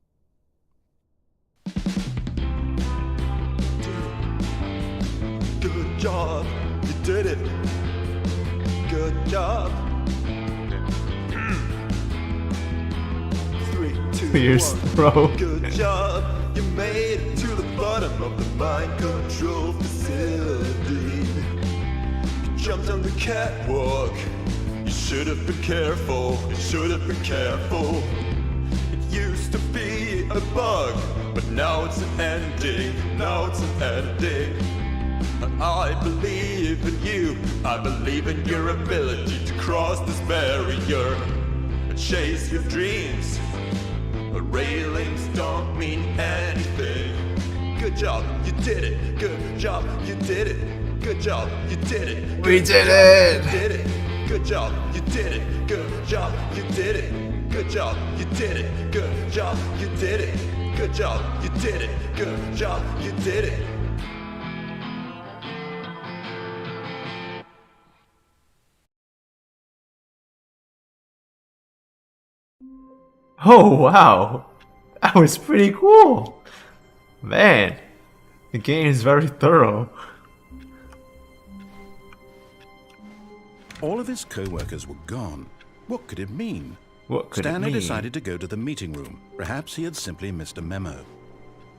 Good job, you did it. Good job. 3, 2, Pierce 1. throw. Good job, you made it to the bottom of the mind control facility. You jumped on the catwalk. You should have been careful. You should have been careful. It used to be a bug, but now it's an ending. Now it's an ending. I believe in you. I believe in your ability to cross this barrier and chase your dreams. But railings don't mean anything. Good job, you did it. Good job, you did it. Good job, you did it. We did it. You did it. Good job, you did it. Good job, you did it. Good job, you did it. Good job, you did it. Good job, you did it. Good job, you did it. Oh wow, that was pretty cool. Man, the game is very thorough. All of his co-workers were gone. What could it mean? What could Stanley it mean? decided to go to the meeting room. Perhaps he had simply missed a memo.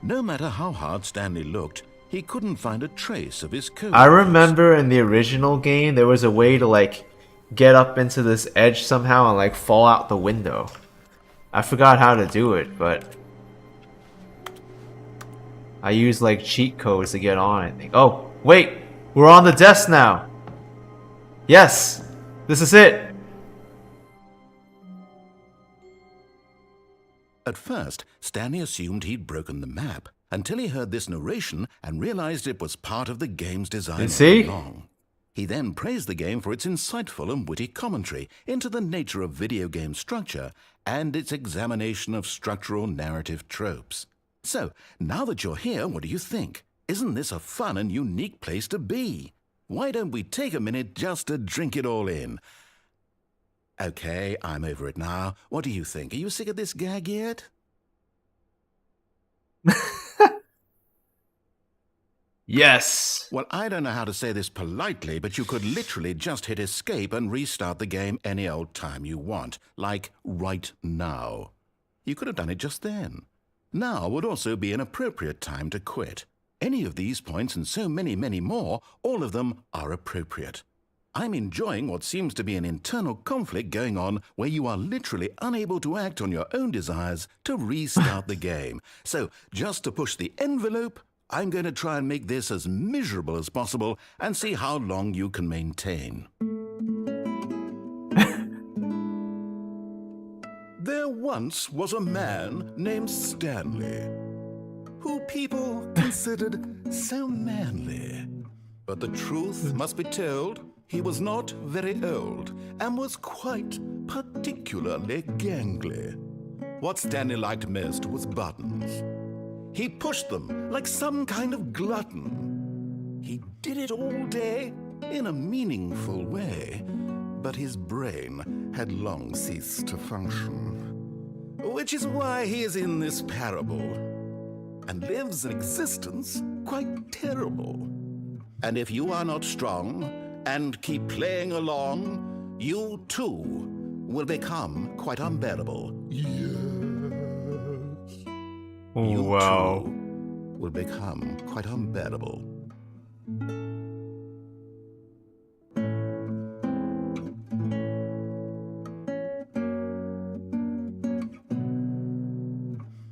No matter how hard Stanley looked, he couldn't find a trace of his co-workers. I remember in the original game there was a way to like get up into this edge somehow and like fall out the window. I forgot how to do it, but I used like cheat codes to get on, I think. Oh, wait! We're on the desk now! Yes! This is it! At first, Stanley assumed he'd broken the map until he heard this narration and realized it was part of the game's design You see? all along. He then praised the game for its insightful and witty commentary into the nature of video game structure and its examination of structural narrative tropes. So, now that you're here, what do you think? Isn't this a fun and unique place to be? Why don't we take a minute just to drink it all in? Okay, I'm over it now. What do you think? Are you sick of this gag yet? Yes! Well, I don't know how to say this politely, but you could literally just hit escape and restart the game any old time you want, like right now. You could have done it just then. Now would also be an appropriate time to quit. Any of these points and so many, many more, all of them are appropriate. I'm enjoying what seems to be an internal conflict going on where you are literally unable to act on your own desires to restart the game. So, just to push the envelope, I'm going to try and make this as miserable as possible and see how long you can maintain. There once was a man named Stanley, who people considered so manly. But the truth must be told, he was not very old and was quite particularly gangly. What Stanley liked most was buttons. He pushed them like some kind of glutton. He did it all day in a meaningful way, but his brain had long ceased to function. Which is why he is in this parable and lives an existence quite terrible. And if you are not strong and keep playing along, you too will become quite unbearable. Yes. You Wow. too will become quite unbearable.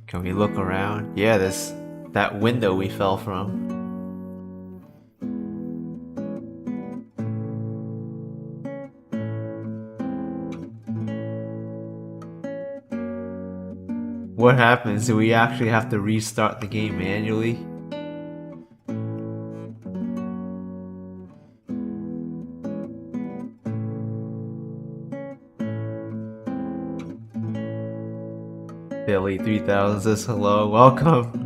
Can we look around? Yeah, there's that window we fell from. What happens? Do we actually have to restart the game manually? Billy 3000 says hello, welcome.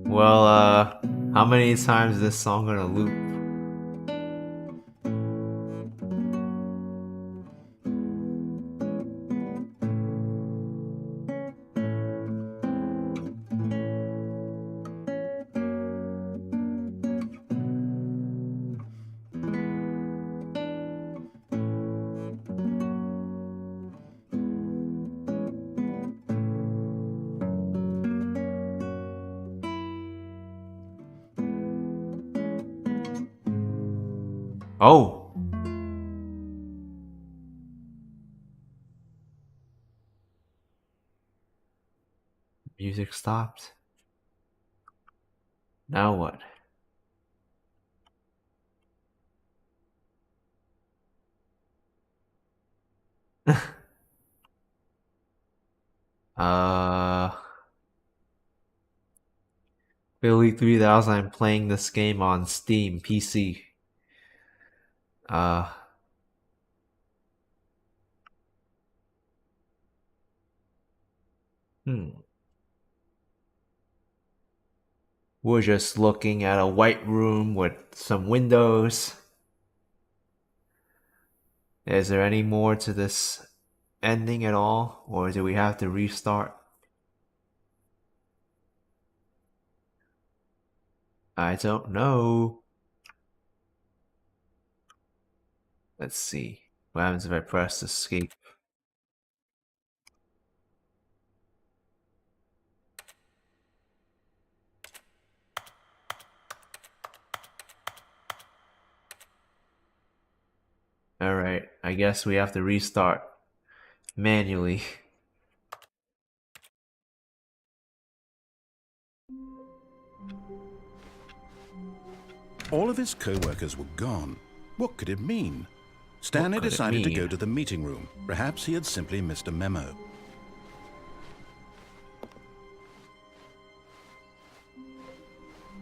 Well, how many times is this song gonna loop? Oh! Music stopped. Now what? uh... Billy 3000, I'm playing this game on Steam PC. Uh... Hmm. We're just looking at a white room with some windows. Is there any more to this ending at all? Or do we have to restart? I don't know. Let's see. What happens if I press escape? Alright, I guess we have to restart manually. All of his co-workers were gone. What could it mean? Stanley could it decided to mean? go to the meeting room. Perhaps he had simply missed a memo.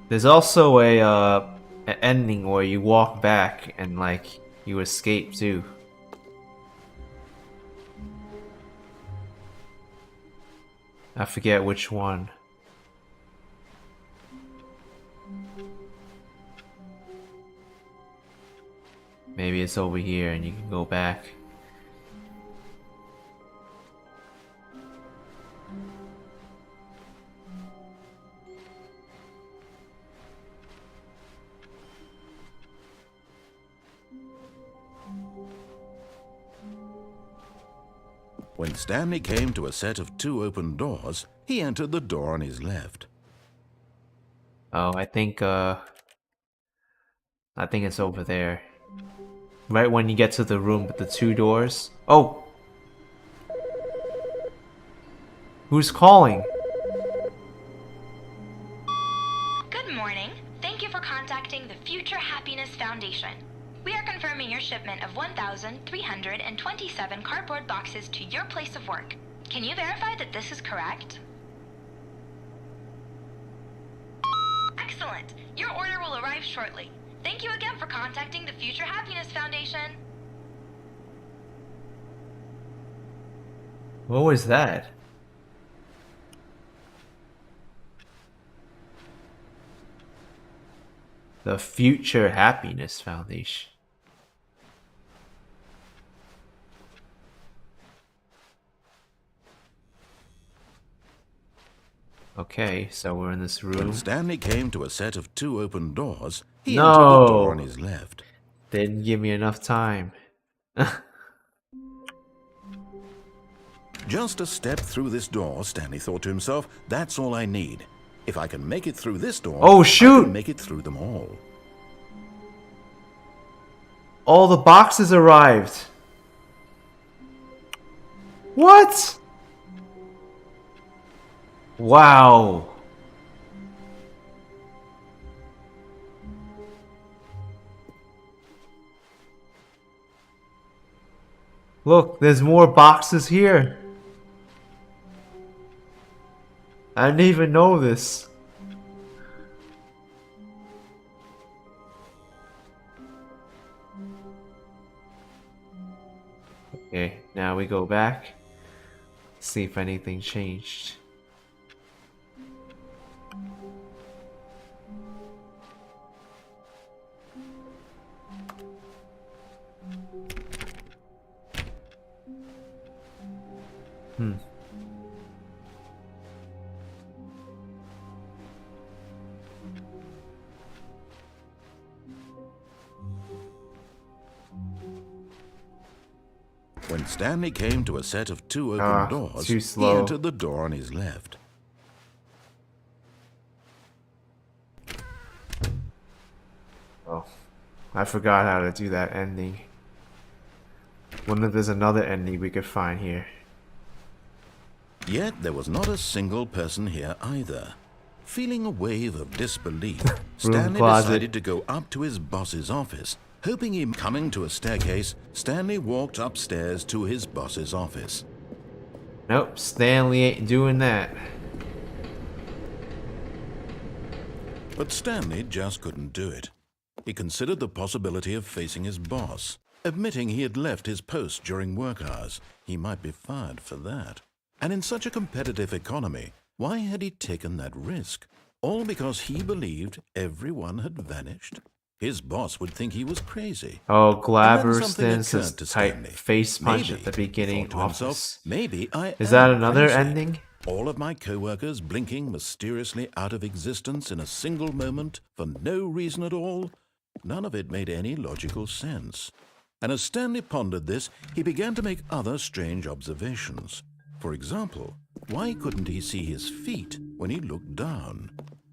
There's also an ending where you walk back and like you escape too. I forget which one. Maybe it's over here and you can go back. When Stanley came to a set of 2 open doors, he entered the door on his left. Oh, I think it's over there. Right when you get to the room with the 2 doors. Oh! Who's calling? Good morning. Thank you for contacting the Future Happiness Foundation. We are confirming your shipment of 1,327 cardboard boxes to your place of work. Can you verify that this is correct? Excellent. Your order will arrive shortly. Thank you again for contacting the Future Happiness Foundation. What was that? The Future Happiness Foundation. Okay, so we're in this room. When Stanley came to a set of 2 open doors, he No. entered the door on his left. Didn't give me enough time. Just a step through this door, Stanley thought to himself, that's all I need. If I can make it through this door, Oh, I shoot! can make it through them all. All the boxes arrived. What? Wow. Look, there's more boxes here. I didn't even know this. Okay, now we go back. See if anything changed. When Stanley came to a set of 2 open doors, too he slow. entered the door on his left. Oh, I forgot how to do that ending. Wonder if there's another ending we could find here. Yet there was not a single person here either. Feeling a wave of disbelief, Stanley Closet. decided to go up to his boss's office. Hoping him coming to a staircase, Stanley walked upstairs to his boss's office. Nope, Stanley ain't doing that. But Stanley just couldn't do it. He considered the possibility of facing his boss. Admitting he had left his post during work hours, he might be fired for that. And in such a competitive economy, why had he taken that risk? all because he believed everyone had vanished. His boss would think he was crazy. Oh, And then something Glaberson says occurred to type Stanley. face punch Maybe, at the he beginning thought to himself, office. maybe I Is am that another crazy. ending? All of my co-workers blinking mysteriously out of existence in a single moment for no reason at all? None of it made any logical sense. And as Stanley pondered this, he began to make other strange observations. For example, why couldn't he see his feet when he looked down?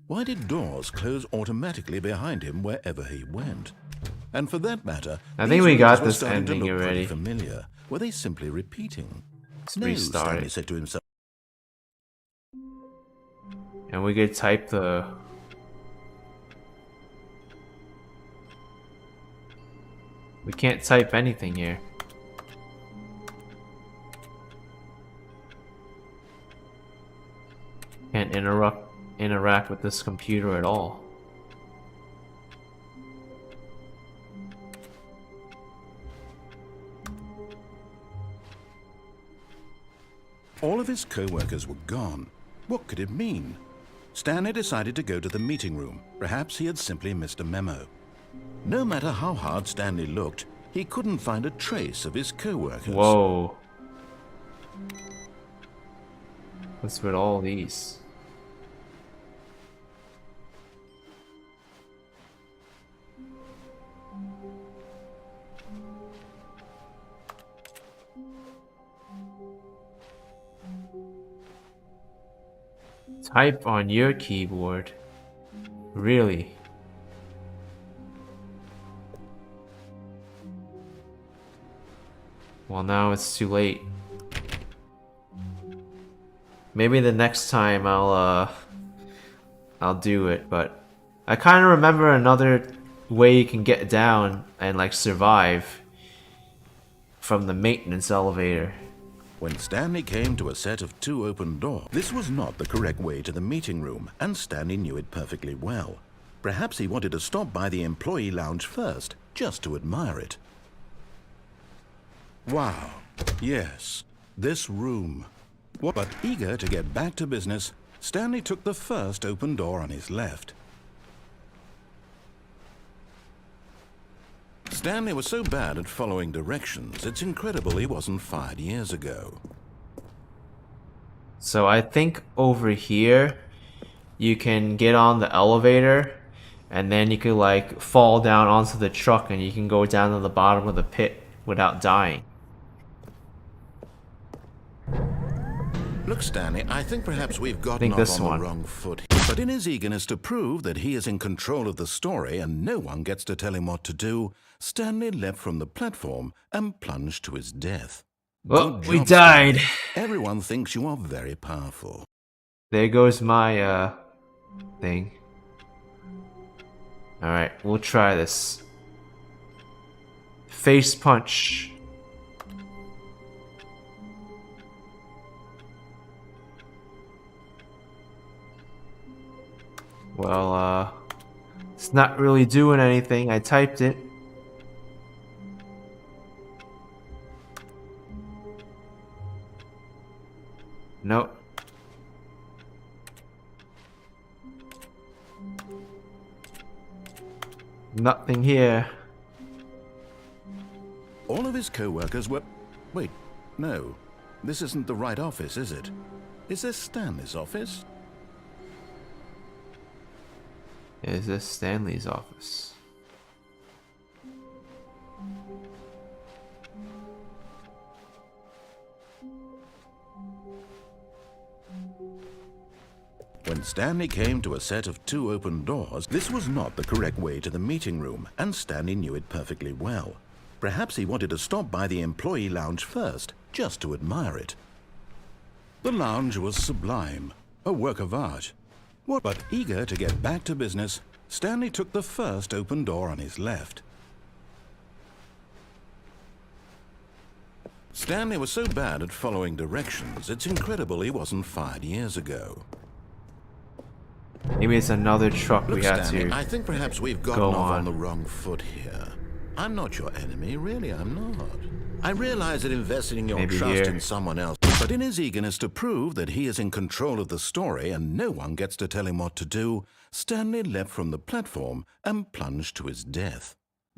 Why did doors close automatically behind him wherever he went? And for that matter, I these think we rooms got were this starting to ending look pretty already. familiar. Were they simply repeating? Let's No, restart Stanley it. said to himself. And we could type the... We can't type anything here. Can't interact with this computer at all. All of his co-workers were gone. What could it mean? Stanley decided to go to the meeting room. Perhaps he had simply missed a memo. No matter how hard Stanley looked, he couldn't find a trace of his co-workers. Whoa. What's with all these? Type on your keyboard. Really? Well, now it's too late. Maybe the next time I'll do it, but I kind of remember another way you can get down and like survive from the maintenance elevator. When Stanley came to a set of 2 open doors, this was not the correct way to the meeting room, and Stanley knew it perfectly well. Perhaps he wanted to stop by the employee lounge first, just to admire it. Wow, yes, this room. But eager to get back to business, Stanley took the first open door on his left. Stanley was so bad at following directions, it's incredible he wasn't fired years ago. So I think over here you can get on the elevator and then you could like fall down onto the truck and you can go down to the bottom of the pit without dying. Look, Stanley, I think perhaps we've gotten this off on one. the wrong foot. But in his eagerness to prove that he is in control of the story and no one gets to tell him what to do, Stanley leapt from the platform and plunged to his death. Well, Good we job, died. Stanley. Everyone thinks you are very powerful. There goes my thing. Alright, we'll try this. Face punch. Well, it's not really doing anything. I typed it. Nope. Nothing here. All of his co-workers were... Wait, no. This isn't the right office, is it? Is this Stanley's office? Is this Stanley's office? When Stanley came to a set of 2 open doors, this was not the correct way to the meeting room, and Stanley knew it perfectly well. Perhaps he wanted to stop by the employee lounge first, just to admire it. The lounge was sublime, a work of art. But eager to get back to business, Stanley took the first open door on his left. Stanley was so bad at following directions, it's incredible he wasn't fired years ago. Maybe it's another truck Look, we had Stanley, to I think perhaps we've gotten go off on on. the wrong foot here. I'm not your enemy, really I'm not. I realize that investing your Maybe trust here. in someone else But in his eagerness to prove that he is in control of the story and no one gets to tell him what to do, Stanley leapt from the platform and plunged to his death.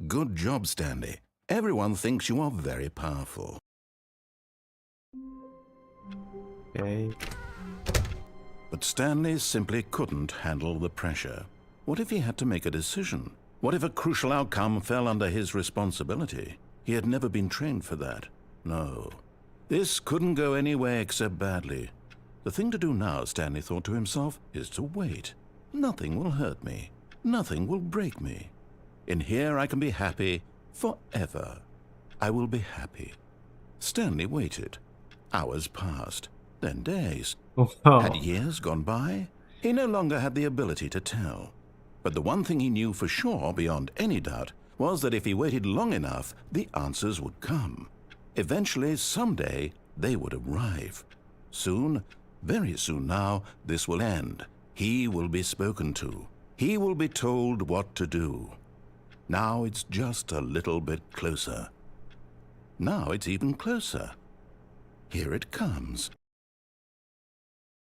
Good job, Stanley. Everyone thinks you are very powerful. Okay. But Stanley simply couldn't handle the pressure. What if he had to make a decision? What if a crucial outcome fell under his responsibility? He had never been trained for that. No. This couldn't go anywhere except badly. The thing to do now, Stanley thought to himself, is to wait. Nothing will hurt me. Nothing will break me. In here I can be happy forever. I will be happy. Stanley waited. Hours passed, then days. Oh. Had years gone by? He no longer had the ability to tell. But the one thing he knew for sure, beyond any doubt, was that if he waited long enough, the answers would come. Eventually, someday, they would arrive. Soon, very soon now, this will end. He will be spoken to. He will be told what to do. Now it's just a little bit closer. Now it's even closer. Here it comes.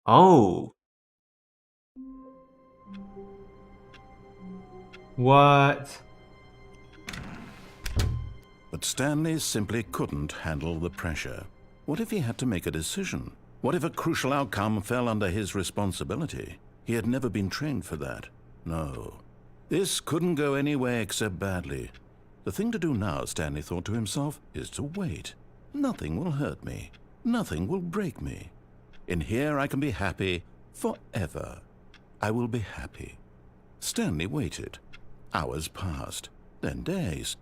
Oh. What? But Stanley simply couldn't handle the pressure. What if he had to make a decision? What if a crucial outcome fell under his responsibility? He had never been trained for that. No. This couldn't go anywhere except badly. The thing to do now, Stanley thought to himself, is to wait. Nothing will hurt me. Nothing will break me. In here I can be happy forever. I will be happy. Stanley waited. Hours passed, then days.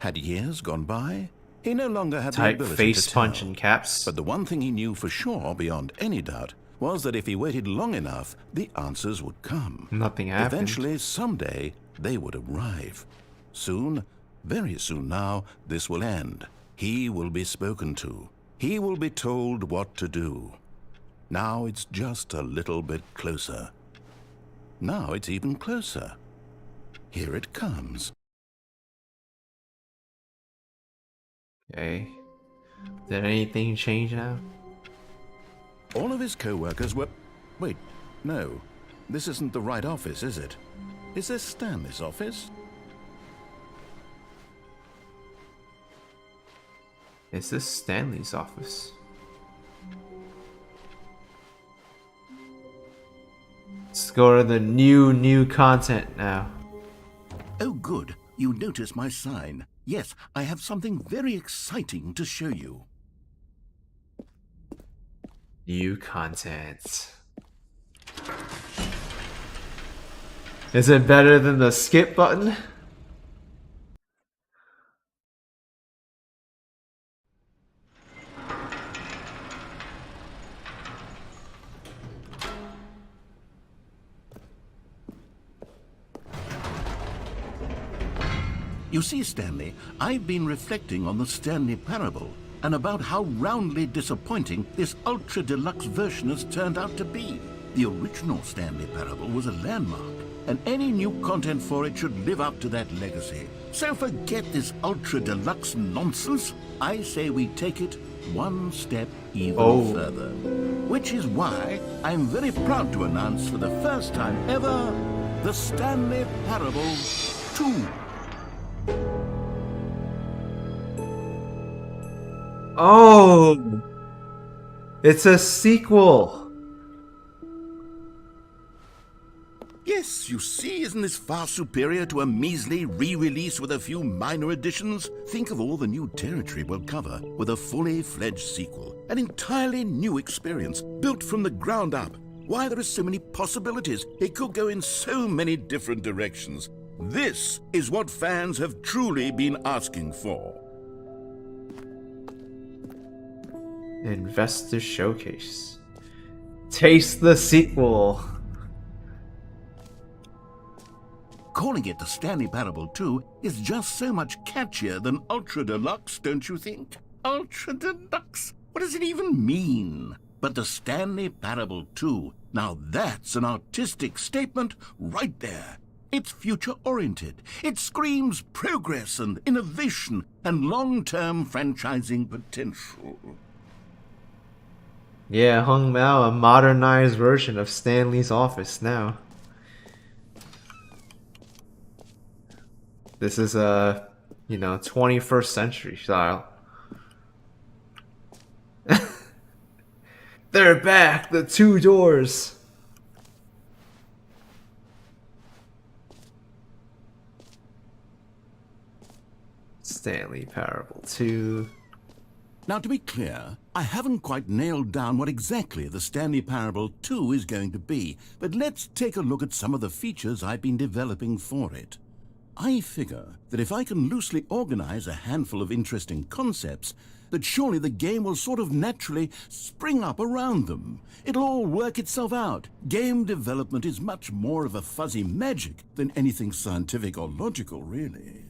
Had years gone by? He no longer had the Type ability face to tell. punch in caps. But the one thing he knew for sure, beyond any doubt, was that if he waited long enough, the answers would come. Nothing happened. Eventually, someday, they would arrive. Soon, very soon now, this will end. He will be spoken to. He will be told what to do. Now it's just a little bit closer. Now it's even closer. Here it comes. Okay. Did anything change now? All of his co-workers were... Wait, no. This isn't the right office, is it? Is this Stanley's office? Is this Stanley's office? Let's go to the new content now. Oh, good. You notice my sign. Yes, I have something very exciting to show you. New content. Is it better than the skip button? You see, Stanley, I've been reflecting on the Stanley parable and about how roundly disappointing this ultra-deluxe version has turned out to be. The original Stanley parable was a landmark, and any new content for it should live up to that legacy. So forget this ultra-deluxe nonsense. I say we take it one step even further. Which is why I'm very proud to announce for the first time ever, the Stanley Parable 2. Oh! It's a sequel! Yes, you see, isn't this far superior to a measly re-release with a few minor additions? Think of all the new territory we'll cover with a fully fledged sequel. An entirely new experience, built from the ground up. Why, there are so many possibilities. It could go in so many different directions. This is what fans have truly been asking for. Investor Showcase. Taste the sequel. Calling it the Stanley Parable 2 is just so much catchier than Ultra Deluxe, don't you think? Ultra Deluxe? What does it even mean? But the Stanley Parable 2, now that's an artistic statement right there. It's future-oriented. It screams progress and innovation and long-term franchising potential. Yeah, Hung Mao, a modernized version of Stanley's office now. This is a, 21st century style. They're back, the two doors. Stanley Parable 2. Now, to be clear, I haven't quite nailed down what exactly the Stanley Parable 2 is going to be, but let's take a look at some of the features I've been developing for it. I figure that if I can loosely organize a handful of interesting concepts, that surely the game will sort of naturally spring up around them. It'll all work itself out. Game development is much more of a fuzzy magic than anything scientific or logical, really.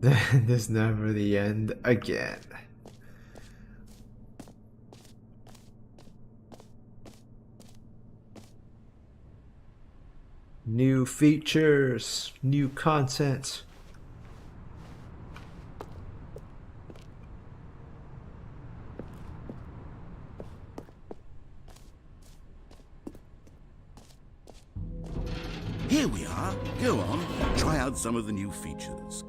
There's never the end again. New features, new content. Here we are. Go on, try out some of the new features.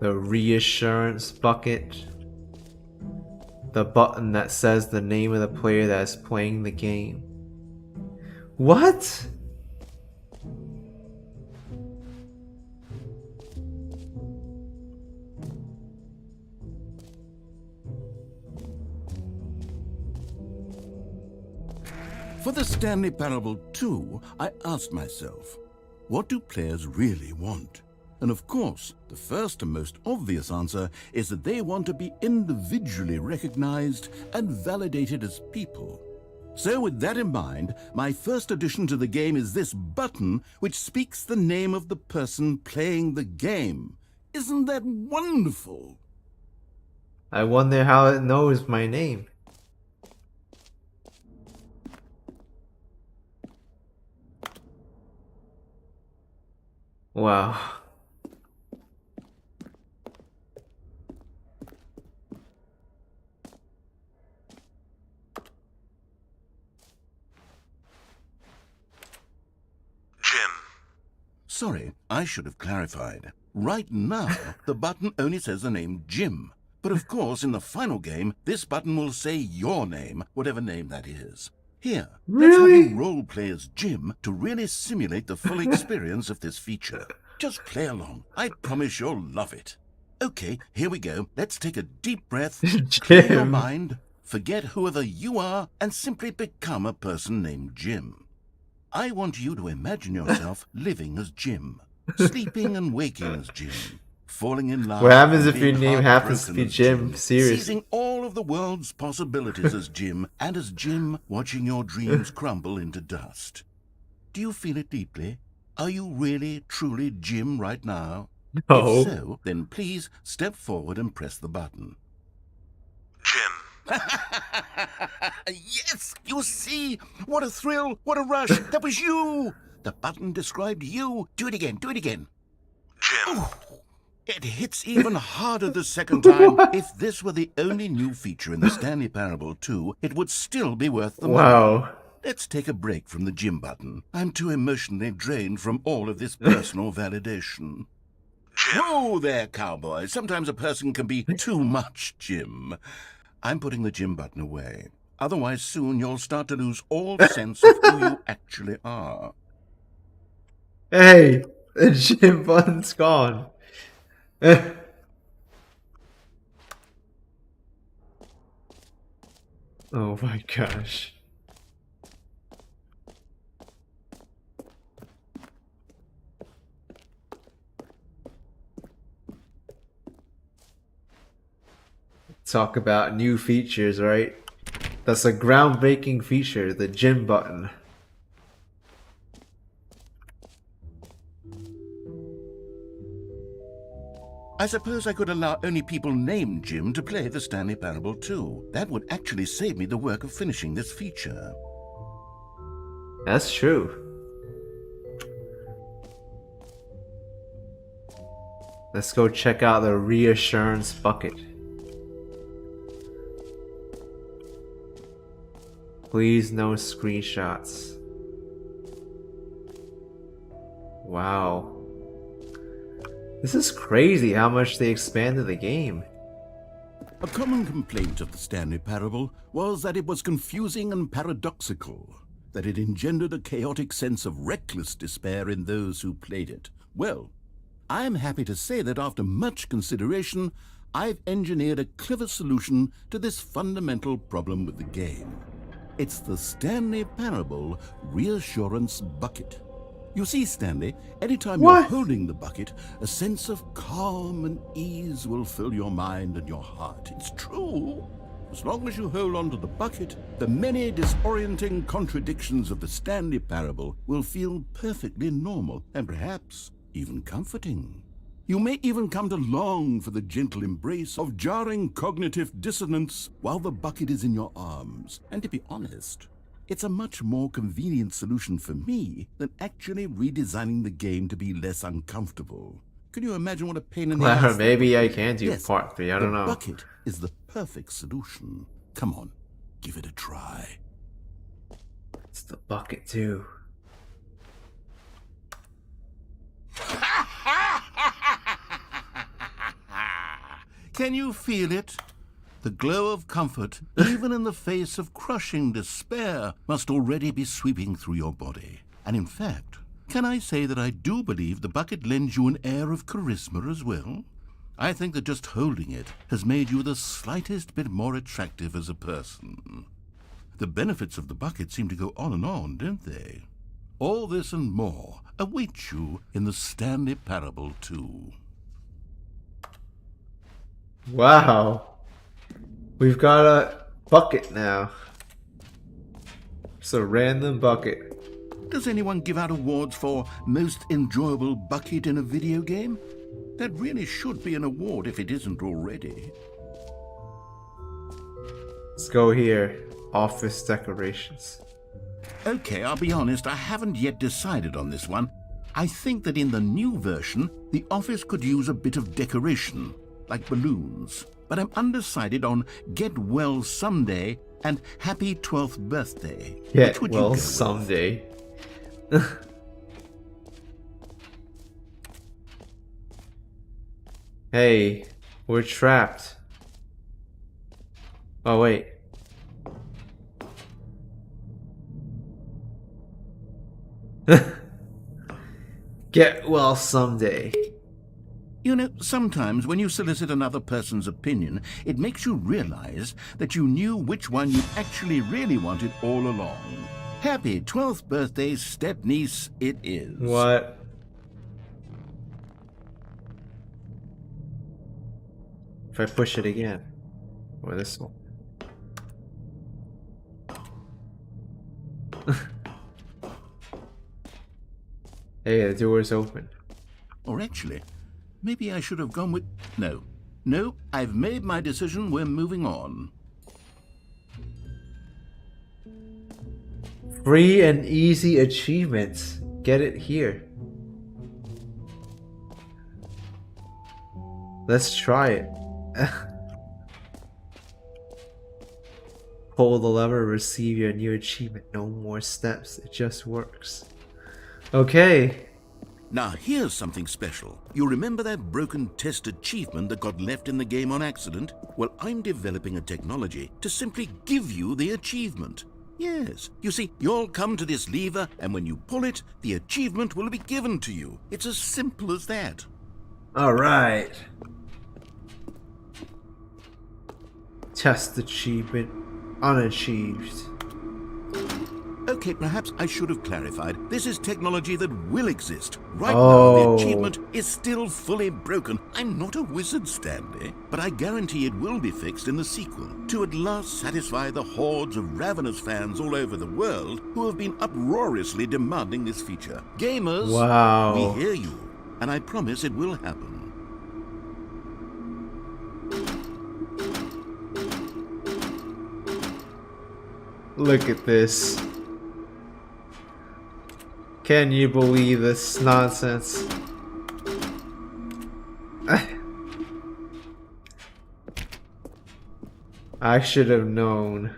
The reassurance bucket. The button that says the name of the player that is playing the game. What? For the Stanley Parable 2, I asked myself, what do players really want? And of course, the first and most obvious answer is that they want to be individually recognized and validated as people. So with that in mind, my first addition to the game is this button which speaks the name of the person playing the game. Isn't that wonderful? I wonder how it knows my name. Wow. Sorry, I should have clarified. Right now, the button only says the name Jim. But of course, in the final game, this button will say your name, whatever name that is. Here, let's have you role-play as Jim to really simulate the full experience of this feature. Just play along. I promise you'll love it. Okay, here we go. Let's take a deep breath, clear your mind, forget whoever you are, and simply become a person named Jim. I want you to imagine yourself living as Jim, sleeping and waking as Jim, falling in love. What happens if and your being name happens to be heartbroken as Jim? Seriously. seizing all of the world's possibilities as Jim, and as Jim watching your dreams crumble into dust. Do you feel it deeply? Are you really, truly Jim right now? No. If so, then please step forward and press the button. Jim. Yes, you see? What a thrill, what a rush. That was you. The button described you. Do it again, do it again. Jim. Ooh, it hits even harder the second time. If this were the only new feature in the Stanley Parable 2, it would still be worth the money. Wow. Let's take a break from the Jim button. I'm too emotionally drained from all of this personal validation. Jim. Whoa there, cowboy. Sometimes a person can be too much Jim. I'm putting the Jim button away. Otherwise, soon you'll start to lose all sense of who you actually are. Hey, the Jim button's gone. Oh my gosh. Talk about new features, right? That's a groundbreaking feature, the Jim button. I suppose I could allow only people named Jim to play the Stanley Parable 2. That would actually save me the work of finishing this feature. That's true. Let's go check out the reassurance bucket. Please no screenshots. Wow. This is crazy how much they expanded the game. A common complaint of the Stanley Parable was that it was confusing and paradoxical, that it engendered a chaotic sense of reckless despair in those who played it. Well, I am happy to say that after much consideration, I've engineered a clever solution to this fundamental problem with the game. It's the Stanley Parable Reassurance Bucket. You see, Stanley, anytime you're holding the bucket, a sense of calm and ease will fill your mind and your heart. It's true. As long as you hold on to the bucket, the many disorienting contradictions of the Stanley Parable will feel perfectly normal and perhaps even comforting. You may even come to long for the gentle embrace of jarring cognitive dissonance while the bucket is in your arms. And to be honest, it's a much more convenient solution for me than actually redesigning the game to be less uncomfortable. Can you imagine what a pain in the ass? Well, maybe I can do Yes, part 3, I don't know. The bucket is the perfect solution. Come on, give it a try. It's the bucket too. Can you feel it? The glow of comfort, even in the face of crushing despair, must already be sweeping through your body. And in fact, can I say that I do believe the bucket lends you an air of charisma as well? I think that just holding it has made you the slightest bit more attractive as a person. The benefits of the bucket seem to go on, don't they? All this and more await you in the Stanley Parable 2. Wow. We've got a bucket now. It's a random bucket. Does anyone give out awards for most enjoyable bucket in a video game? That really should be an award if it isn't already. Let's go here. Office decorations. Okay, I'll be honest, I haven't yet decided on this one. I think that in the new version, the office could use a bit of decoration, like balloons. But I'm undecided on Get Well Someday and Happy 12th Birthday. Get Which would you well go with? someday. Hey, we're trapped. Oh wait. Get well someday. You know, sometimes when you solicit another person's opinion, it makes you realize that you knew which one you actually really wanted all along. Happy 12th birthday, step-niece, it is. What? If I push it again, or this one. Hey, the door's open. Or actually, maybe I should have gone with... No, I've made my decision, we're moving on. Free and easy achievements. Get it here. Let's try it. Pull the lever, receive your new achievement. No more steps, it just works. Okay. Now here's something special. You remember that broken test achievement that got left in the game on accident? Well, I'm developing a technology to simply give you the achievement. Yes, you see, you'll come to this lever, and when you pull it, the achievement will be given to you. It's as simple as that. Alright. Test achievement unachieved. Okay, perhaps I should have clarified. This is technology that will exist. Right now, Oh. the achievement is still fully broken. I'm not a wizard, Stanley, but I guarantee it will be fixed in the sequel to at last satisfy the hordes of ravenous fans all over the world who have been uproariously demanding this feature. Gamers, Wow. we hear you, and I promise it will happen. Look at this. Can you believe this nonsense? I should have known.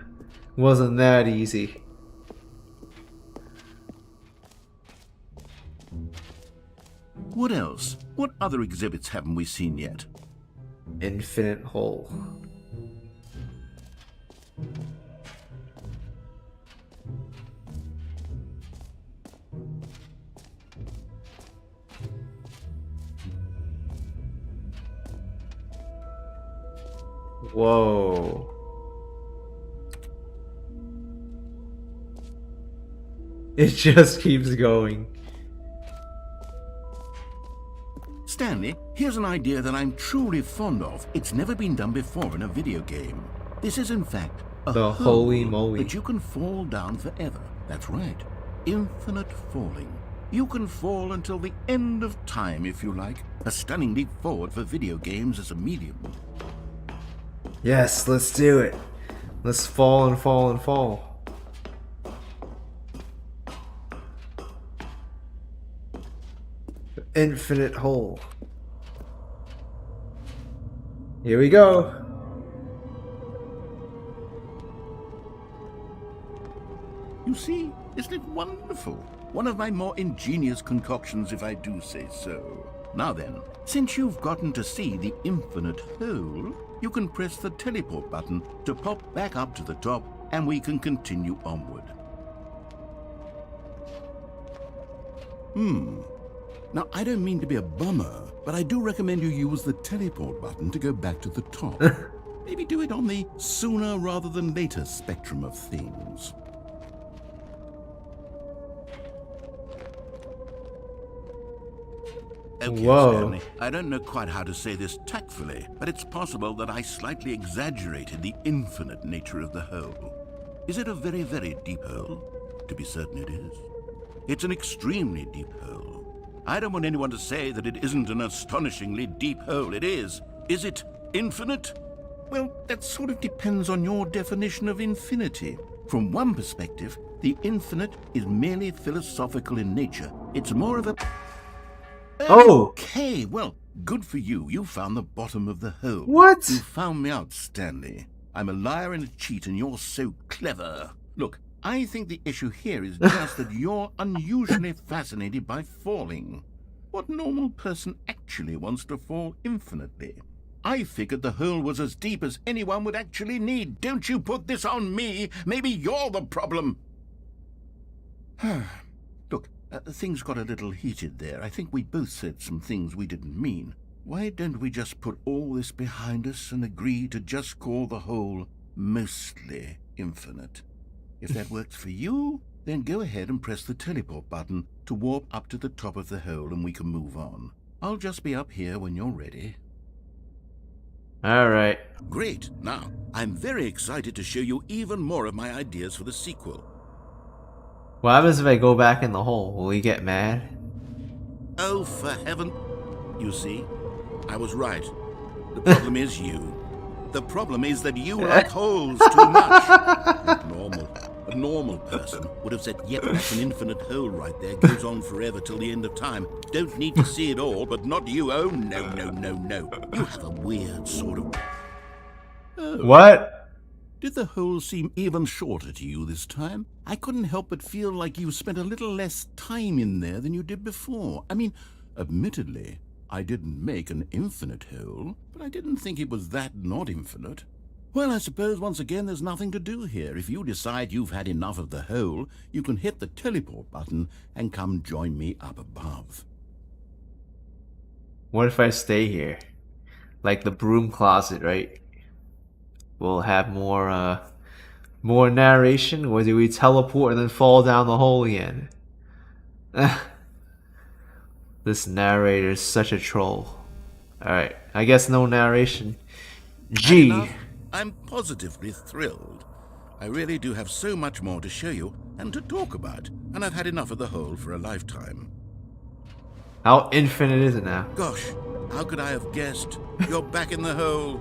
Wasn't that easy. What else? What other exhibits haven't we seen yet? Infinite hole. Whoa. It just keeps going. Stanley, here's an idea that I'm truly fond of. It's never been done before in a video game. This is in fact a The hole holy moly. that you can fall down forever. That's right. Infinite falling. You can fall until the end of time if you like. A stunning leap forward for video games as a medium. Yes, let's do it. Let's fall and fall and fall. Infinite hole. Here we go. You see, isn't it wonderful? One of my more ingenious concoctions, if I do say so. Now then, since you've gotten to see the infinite hole, you can press the teleport button to pop back up to the top, and we can continue onward. Now, I don't mean to be a bummer, but I do recommend you use the teleport button to go back to the top. Maybe do it on the sooner rather than later spectrum of things. Okay, Whoa. Stanley, I don't know quite how to say this tactfully, but it's possible that I slightly exaggerated the infinite nature of the hole. Is it a very, very deep hole? To be certain it is. It's an extremely deep hole. I don't want anyone to say that it isn't an astonishingly deep hole. It is. Is it infinite? Well, that sort of depends on your definition of infinity. From one perspective, the infinite is merely philosophical in nature. It's more of a... Oh! Okay, well, good for you. You found the bottom of the hole. What? You found me out, Stanley. I'm a liar and a cheat, and you're so clever. Look, I think the issue here is just that you're unusually fascinated by falling. What normal person actually wants to fall infinitely? I figured the hole was as deep as anyone would actually need. Don't you put this on me. Maybe you're the problem. Look, things got a little heated there. I think we both said some things we didn't mean. Why don't we just put all this behind us and agree to just call the hole mostly infinite? If that works for you, then go ahead and press the teleport button to warp up to the top of the hole and we can move on. I'll just be up here when you're ready. Alright. Great. Now, I'm very excited to show you even more of my ideas for the sequel. What happens if I go back in the hole? Will he get mad? Oh, for heaven... You see, I was right. The problem is you. The problem is that you like holes too much. A normal person would have said, yep, that's an infinite hole right there. Goes on forever till the end of time. Don't need to see it all, but not you. Oh, no, no, no, no. You have a weird sort of... Oh. What? Did the hole seem even shorter to you this time? I couldn't help but feel like you spent a little less time in there than you did before. I mean, admittedly, I didn't make an infinite hole, but I didn't think it was that not infinite. Well, I suppose once again there's nothing to do here. If you decide you've had enough of the hole, you can hit the teleport button and come join me up above. What if I stay here? Like the Broom Closet, right? We'll have more narration, or do we teleport and then fall down the hole again? This narrator is such a troll. Alright, I guess no narration. G. Enough. I'm positively thrilled. I really do have so much more to show you and to talk about, and I've had enough of the hole for a lifetime. How infinite is it now? Gosh, how could I have guessed? You're back in the hole.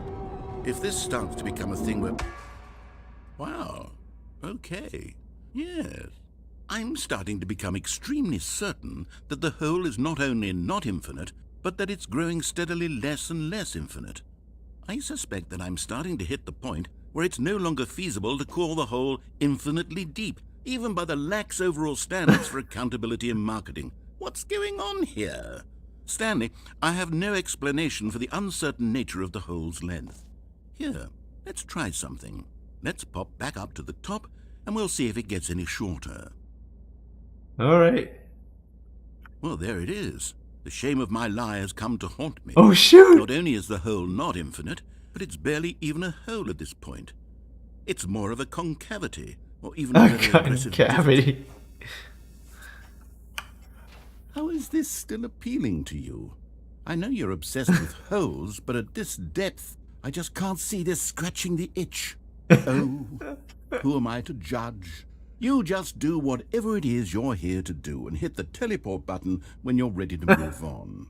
If this starts to become a thing where... Wow. Okay. Yes. I'm starting to become extremely certain that the hole is not only not infinite, but that it's growing steadily less and less infinite. I suspect that I'm starting to hit the point where it's no longer feasible to call the hole infinitely deep, even by the lax overall standards for accountability in marketing. What's going on here? Stanley, I have no explanation for the uncertain nature of the hole's length. Here, let's try something. Let's pop back up to the top, and we'll see if it gets any shorter. Alright. Well, there it is. The shame of my lie has come to haunt me. Oh shoot! Not only is the hole not infinite, but it's barely even a hole at this point. It's more of a concavity, or even a very aggressive Cavity. How is this still appealing to you? I know you're obsessed with holes, but at this depth, I just can't see this scratching the itch. Oh, who am I to judge? You just do whatever it is you're here to do and hit the teleport button when you're ready to move on.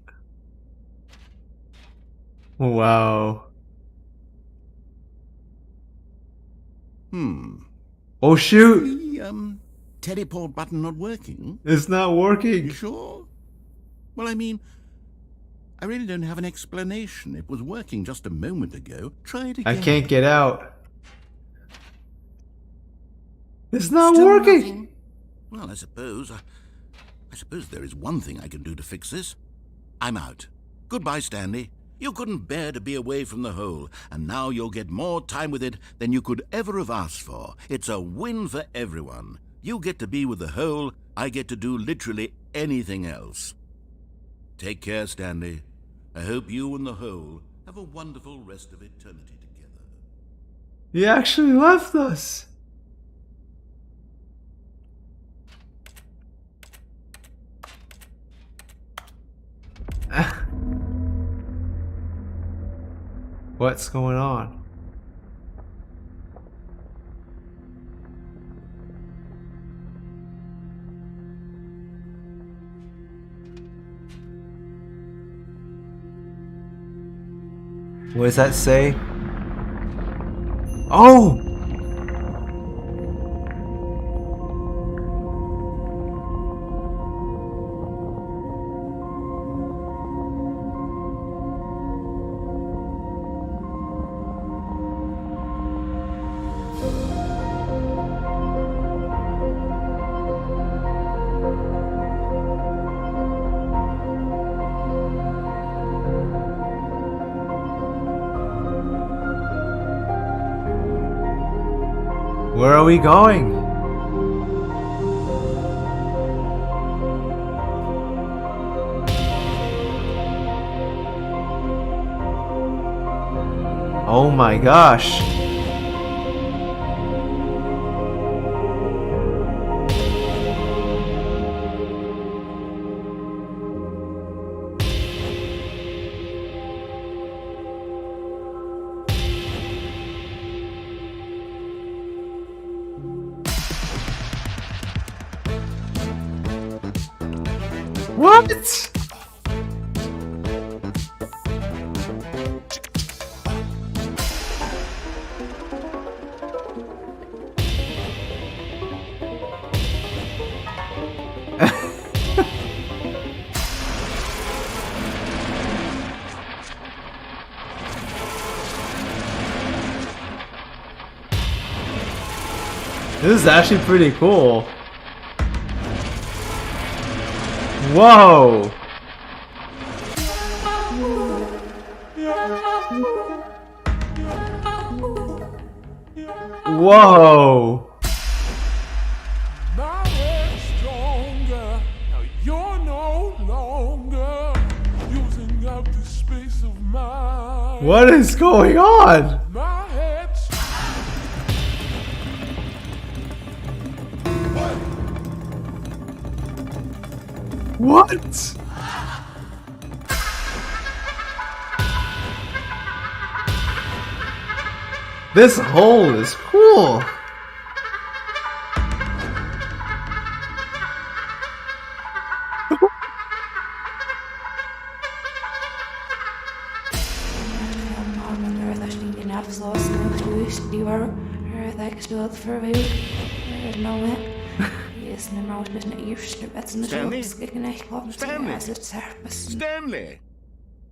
Wow. Oh shoot! The, teleport button not working? It's not You working. sure? Well, I mean, I really don't have an explanation. It was working just a moment ago. Try it again. I can't get out. It's not Still working. nothing? Well, I suppose there is one thing I can do to fix this. I'm out. Goodbye, Stanley. You couldn't bear to be away from the hole, and now you'll get more time with it than you could ever have asked for. It's a win for everyone. You get to be with the hole, I get to do literally anything else. Take care, Stanley. I hope you and the hole have a wonderful rest of eternity together. He actually left us. What's going on? What does that say? Oh! Where are we going? Oh my gosh. What? This is actually pretty cool. Whoa! Whoa! My head's stronger. Now you're no longer using up the space of mine. What is going on? My head's What? This hole is cool. Stanley? Stanley? Stanley!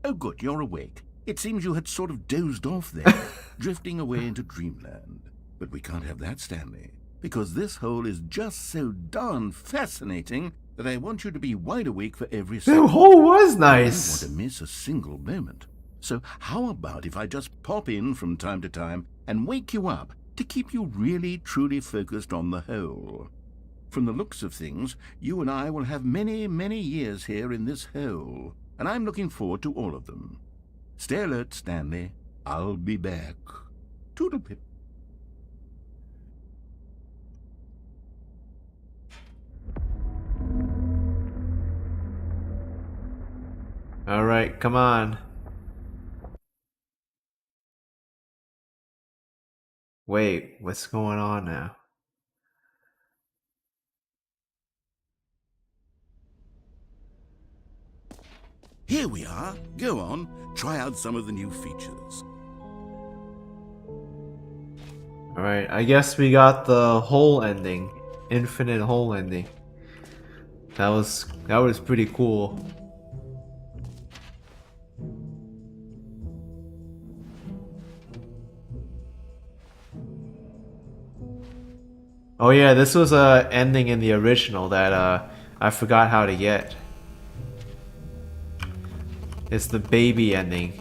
Oh, good, you're awake. It seems you had sort of dozed off there, drifting away into dreamland. But we can't have that, Stanley, because this hole is just so darn fascinating that I want you to be wide awake for every second. The hole was I nice. don't want to miss a single moment. So how about if I just pop in from time to time and wake you up to keep you really, truly focused on the hole? From the looks of things, you and I will have many, many years here in this hole, and I'm looking forward to all of them. Stay alert, Stanley. I'll be back. Toodlepip. Alright, come on. Wait, what's going on now? Here we are. Go on, try out some of the new features. Alright, I guess we got the hole ending. Infinite hole ending. That was pretty cool. Oh yeah, this was a ending in the original that I forgot how to get. It's the baby ending.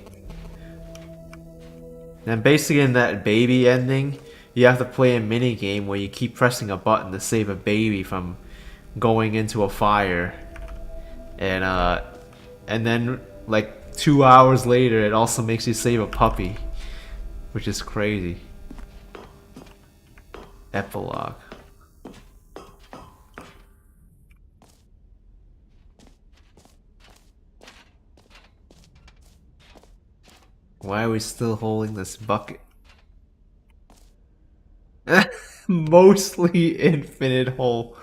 And basically in that baby ending, you have to play a mini game where you keep pressing a button to save a baby from going into a fire. And then like 2 hours later it also makes you save a puppy, which is crazy. Epilogue. Why are we still holding this bucket? Mostly infinite hole.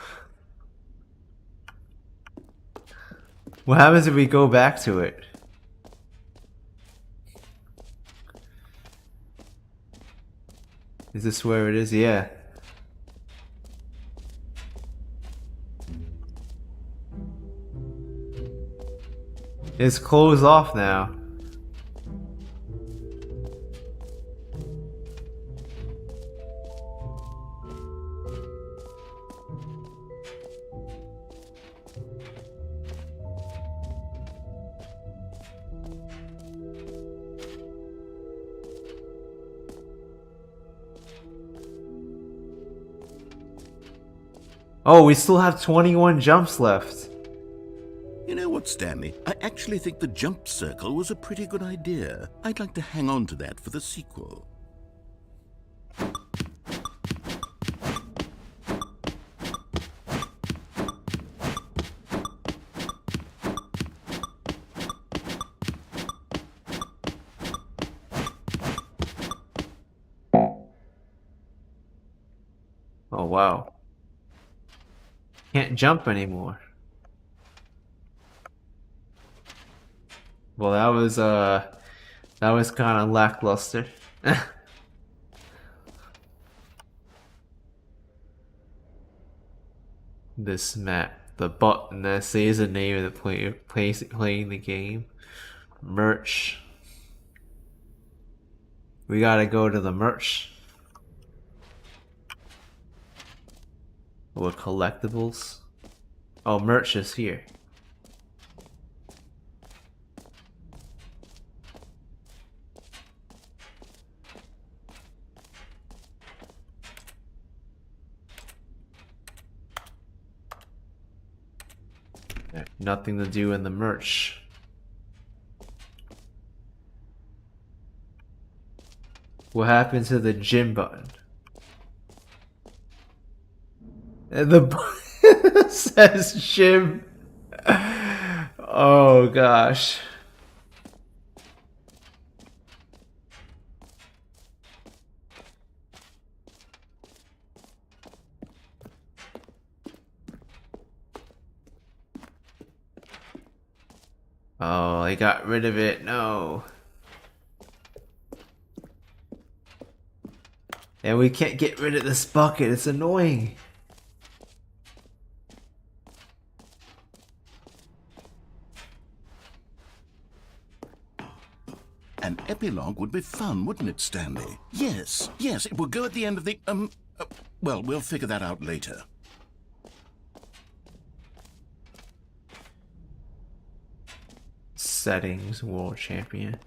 What happens if we go back to it? Is this where it is? Yeah. It's closed off now. Oh, we still have 21 jumps left. You know what, Stanley? I actually think the jump circle was a pretty good idea. I'd like to hang on to that for the sequel. Oh wow. Can't jump anymore. Well, that was kind of lackluster. This map, the button that says the name of the player playing the game. Merch. We gotta go to the merch. Or collectibles. Oh, merch is here. Nothing to do in the merch. What happened to the gym button? And the button says gym. Oh gosh. Oh, I got rid of it. No. And we can't get rid of this bucket. It's annoying. An epilogue would be fun, wouldn't it, Stanley? Yes, it would go at the end of the, well, we'll figure that out later. Settings, world champion.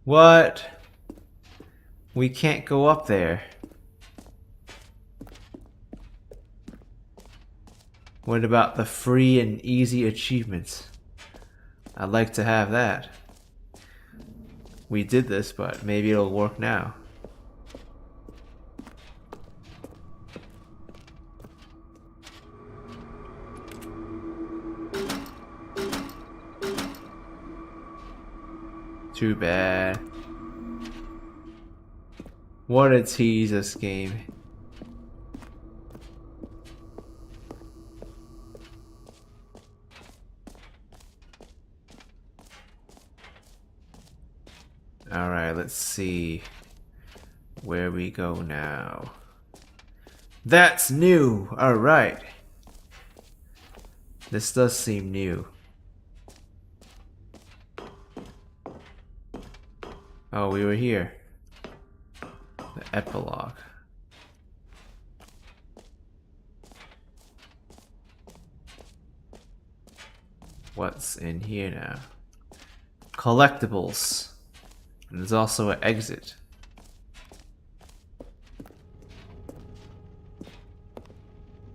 What? We can't go up there. What about the free and easy achievements? I'd like to have that. We did this, but maybe it'll work now. Too bad. What a tease, this game. Alright, let's see where we go now. That's new! Alright. This does seem new. Oh, we were here. The epilogue. What's in here now? Collectibles. And there's also an exit.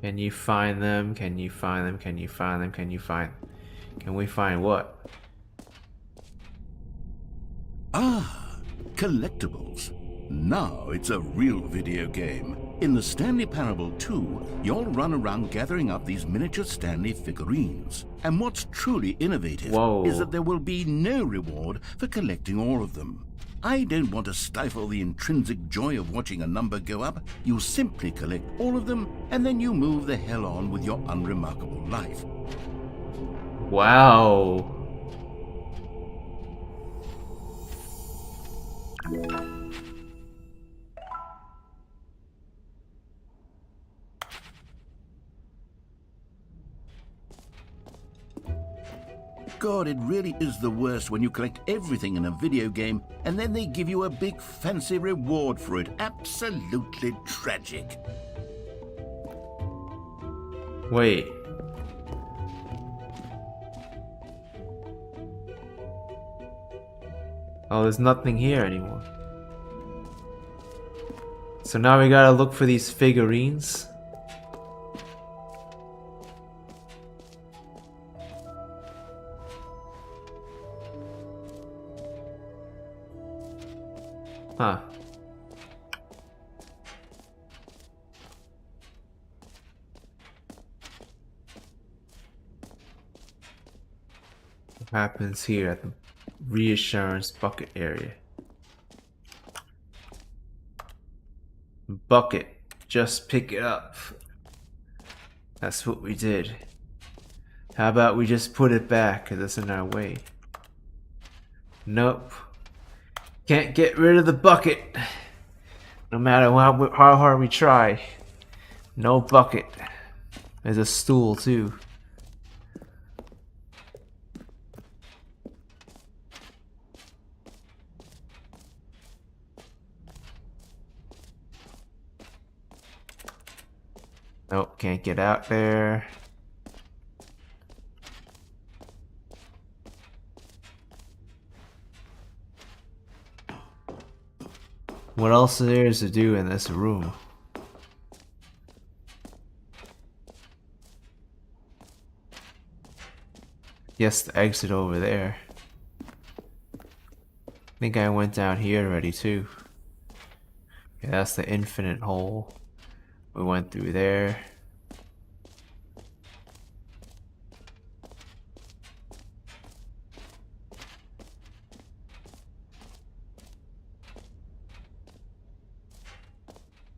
Can you find them? Can you find them? Can you find them? Can you find... Can we find what? Ah, collectibles. Now it's a real video game. In the Stanley Parable 2, you'll run around gathering up these miniature Stanley figurines. And what's truly innovative is that there will be no reward for collecting all of them. I don't want to stifle the intrinsic joy of watching a number go up. You simply collect all of them, and then you move the hell on with your unremarkable life. Wow. God, it really is the worst when you collect everything in a video game and then they give you a big fancy reward for it. Absolutely tragic. Wait. Oh, there's nothing here anymore. So now we gotta look for these figurines. Huh. What happens here at the reassurance bucket area? Bucket. Just pick it up. That's what we did. How about we just put it back, because it's in our way? Nope. Can't get rid of the bucket. No matter how hard we try. No bucket. There's a stool too. Nope, can't get out there. What else there is to do in this room? Yes, the exit over there. I think I went down here already too. Yeah, that's the infinite hole. We went through there.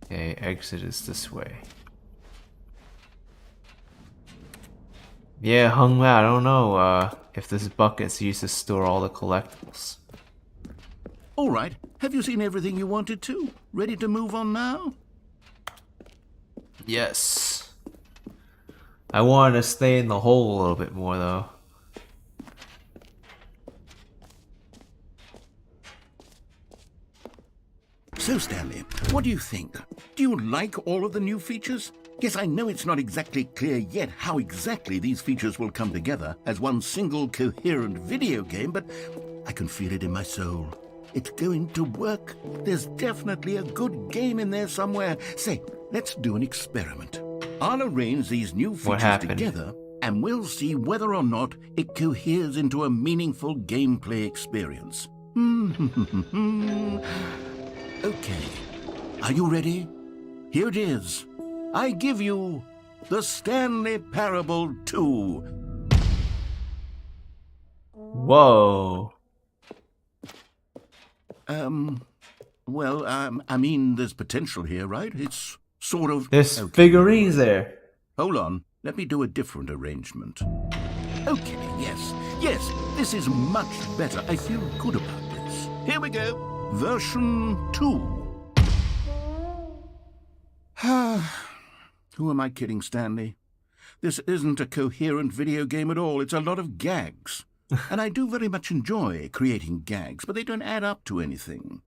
Okay, exit is this way. Yeah, hung out. I don't know if this bucket's used to store all the collectibles. All right, have you seen everything you wanted to? Ready to move on now? Yes. I wanted to stay in the hole a little bit more though. So, Stanley, what do you think? Do you like all of the new features? Yes, I know it's not exactly clear yet how exactly these features will come together as one single coherent video game, but I can feel it in my soul. It's going to work. There's definitely a good game in there somewhere. Say, let's do an experiment. I'll arrange these new features together, and we'll see whether or not it coheres into a meaningful gameplay experience. Okay, are you ready? Here it is. I give you the Stanley Parable 2. Whoa. Well, I mean, there's potential here, right? It's sort of... There's figurines there. Hold on, let me do a different arrangement. Okay, yes, this is much better. I feel good about this. Here we go. Version 2. Who am I kidding, Stanley? This isn't a coherent video game at all. It's a lot of gags. And I do very much enjoy creating gags, but they don't add up to anything.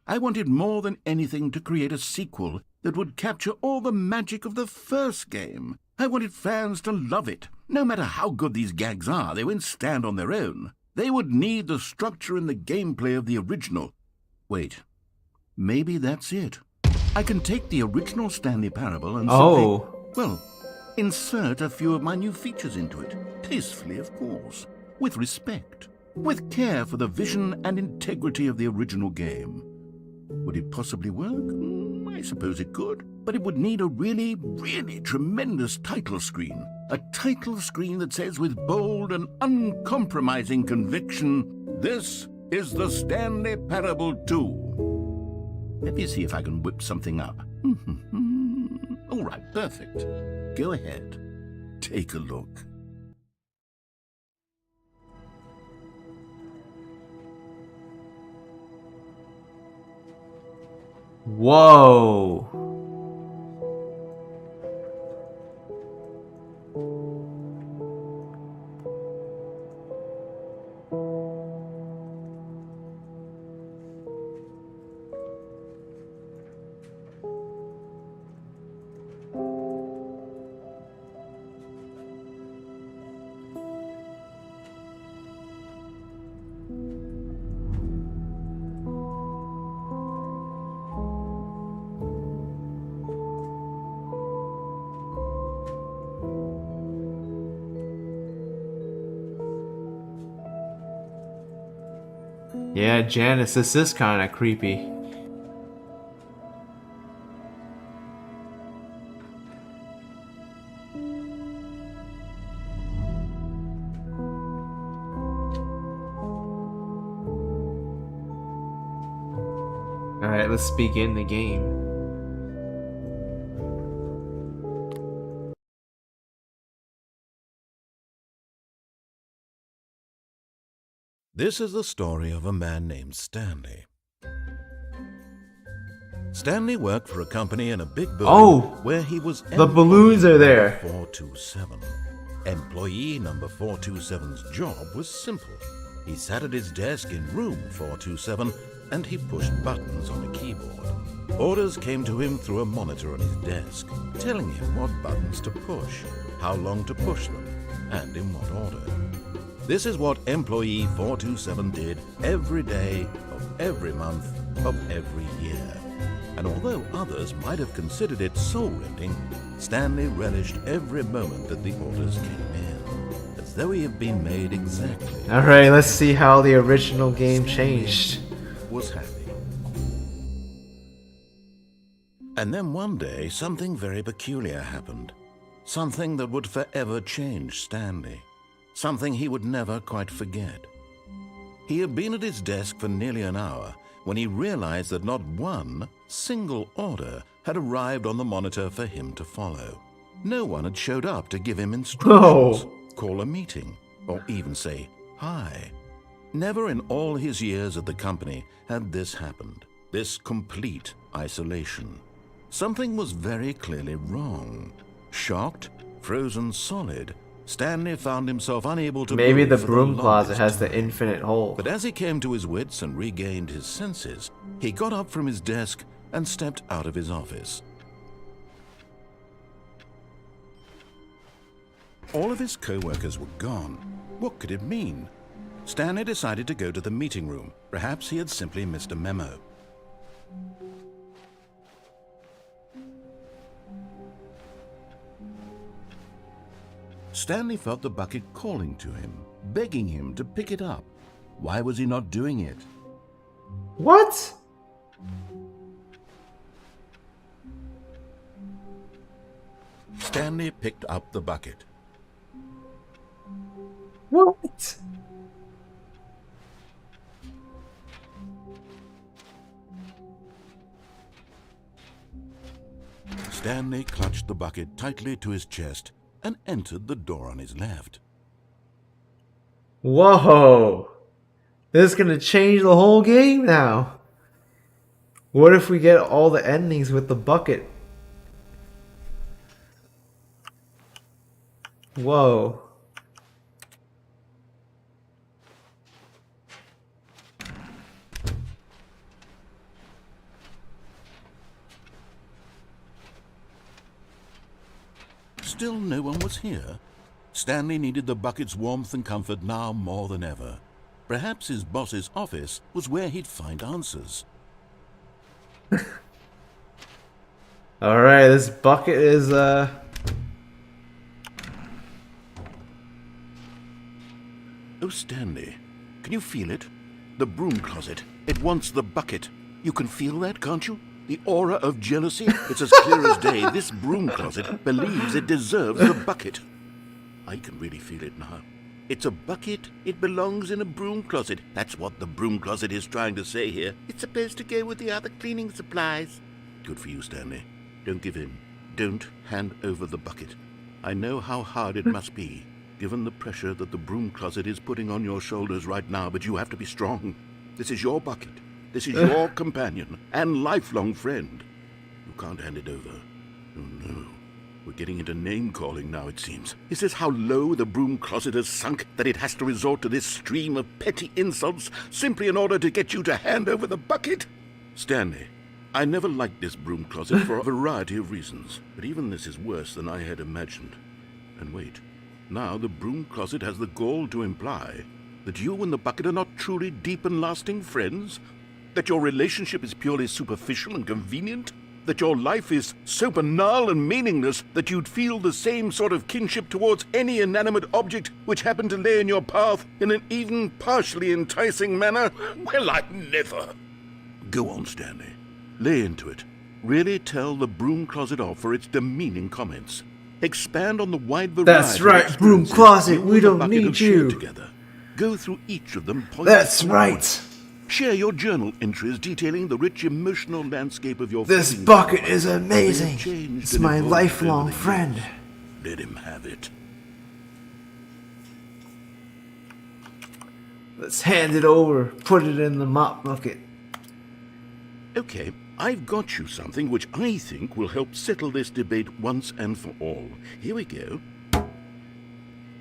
I wanted more than anything to create a sequel that would capture all the magic of the first game. I wanted fans to love it. No matter how good these gags are, they won't stand on their own. They would need the structure and the gameplay of the original. Wait, maybe that's it. I can take the original Stanley Parable and insert a few of my new features into it. Tastefully, of course. With respect. With care for the vision and integrity of the original game. Would it possibly work? I suppose it could. But it would need a really, really tremendous title screen. A title screen that says with bold and uncompromising conviction, "This is the Stanley Parable 2. Let me see if I can whip something up. All right, perfect. Go ahead. Take a look. Whoa. Yeah, Janice, this is kind of creepy. Alright, let's begin the game. This is the story of a man named Stanley. Stanley worked for a company in a big building where he was the balloons are there. 427. Employee number 427's job was simple. He sat at his desk in room 427 and he pushed buttons on a keyboard. Orders came to him through a monitor on his desk, telling him what buttons to push, how long to push them, and in what order. This is what employee 427 did every day of every month of every year. And although others might have considered it soul-rending, Stanley relished every moment that the orders came in, as though he had been made exactly. Alright, let's see how the original game changed. Was happy. And then one day, something very peculiar happened. Something that would forever change Stanley. Something he would never quite forget. He had been at his desk for nearly an hour when he realized that not one single order had arrived on the monitor for him to follow. No one had showed up to give him instructions, call a meeting, or even say hi. Never in all his years at the company had this happened, this complete isolation. Something was very clearly wrong. Shocked, Frozen solid, Stanley found himself unable to Maybe move the for broom closet longest has the time. infinite hole. But as he came to his wits and regained his senses, he got up from his desk and stepped out of his office. All of his co-workers were gone. What could it mean? Stanley decided to go to the meeting room. Perhaps he had simply missed a memo. Stanley felt the bucket calling to him, begging him to pick it up. Why was he not doing it? What? Stanley picked up the bucket. What? Stanley clutched the bucket tightly to his chest and entered the door on his left. Whoa! This is gonna change the whole game now. What if we get all the endings with the bucket? Whoa. Still no one was here. Stanley needed the bucket's warmth and comfort now more than ever. Perhaps his boss's office was where he'd find answers. Alright, this bucket is, Oh, Stanley, can you feel it? The broom closet. It wants the bucket. You can feel that, can't you? The aura of jealousy? It's as clear as day. This broom closet believes it deserves the bucket. I can really feel it now. It's a bucket. It belongs in a broom closet. That's what the broom closet is trying to say here. It's supposed to go with the other cleaning supplies. Good for you, Stanley. Don't give in. Don't hand over the bucket. I know how hard it must be, given the pressure that the broom closet is putting on your shoulders right now, but you have to be strong. This is your bucket. This is your companion and lifelong friend. You can't hand it over. Oh no. We're getting into name-calling now, it seems. Is this how low the broom closet has sunk, that it has to resort to this stream of petty insults simply in order to get you to hand over the bucket? Stanley, I never liked this broom closet for a variety of reasons, but even this is worse than I had imagined. And wait, now the broom closet has the gall to imply that you and the bucket are not truly deep and lasting friends? That your relationship is purely superficial and convenient? That your life is so banal and meaningless that you'd feel the same sort of kinship towards any inanimate object which happened to lay in your path in an even partially enticing manner? Well, I never. Go on, Stanley. Lay into it. Really tell the broom closet off for its demeaning comments. Expand on the wide variety. That's right, broom closet, we don't need you. Together. Go through each of them. That's right. Share your journal entries detailing the rich emotional landscape of your This feelings. bucket is amazing. Changed It's and my evolved lifelong over the friend. years. Let him have it. Let's hand it over. Put it in the mop bucket. Okay, I've got you something which I think will help settle this debate once and for all. Here we go.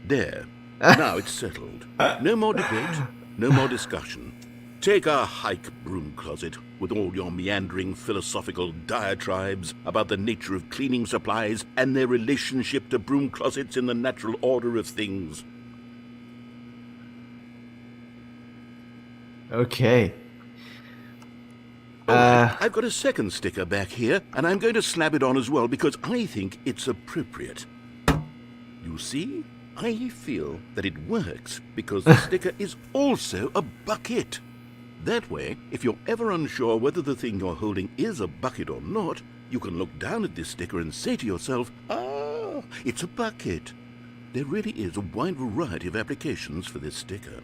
There. Now it's settled. No more debate, no more discussion. Take a hike, broom closet, with all your meandering philosophical diatribes about the nature of cleaning supplies and their relationship to broom closets in the natural order of things. Okay. I've got a second sticker back here, and I'm going to slap it on as well because I think it's appropriate. You see? I feel that it works because the sticker is also a bucket. That way, if you're ever unsure whether the thing you're holding is a bucket or not, you can look down at this sticker and say to yourself, ah, it's a bucket. There really is a wide variety of applications for this sticker.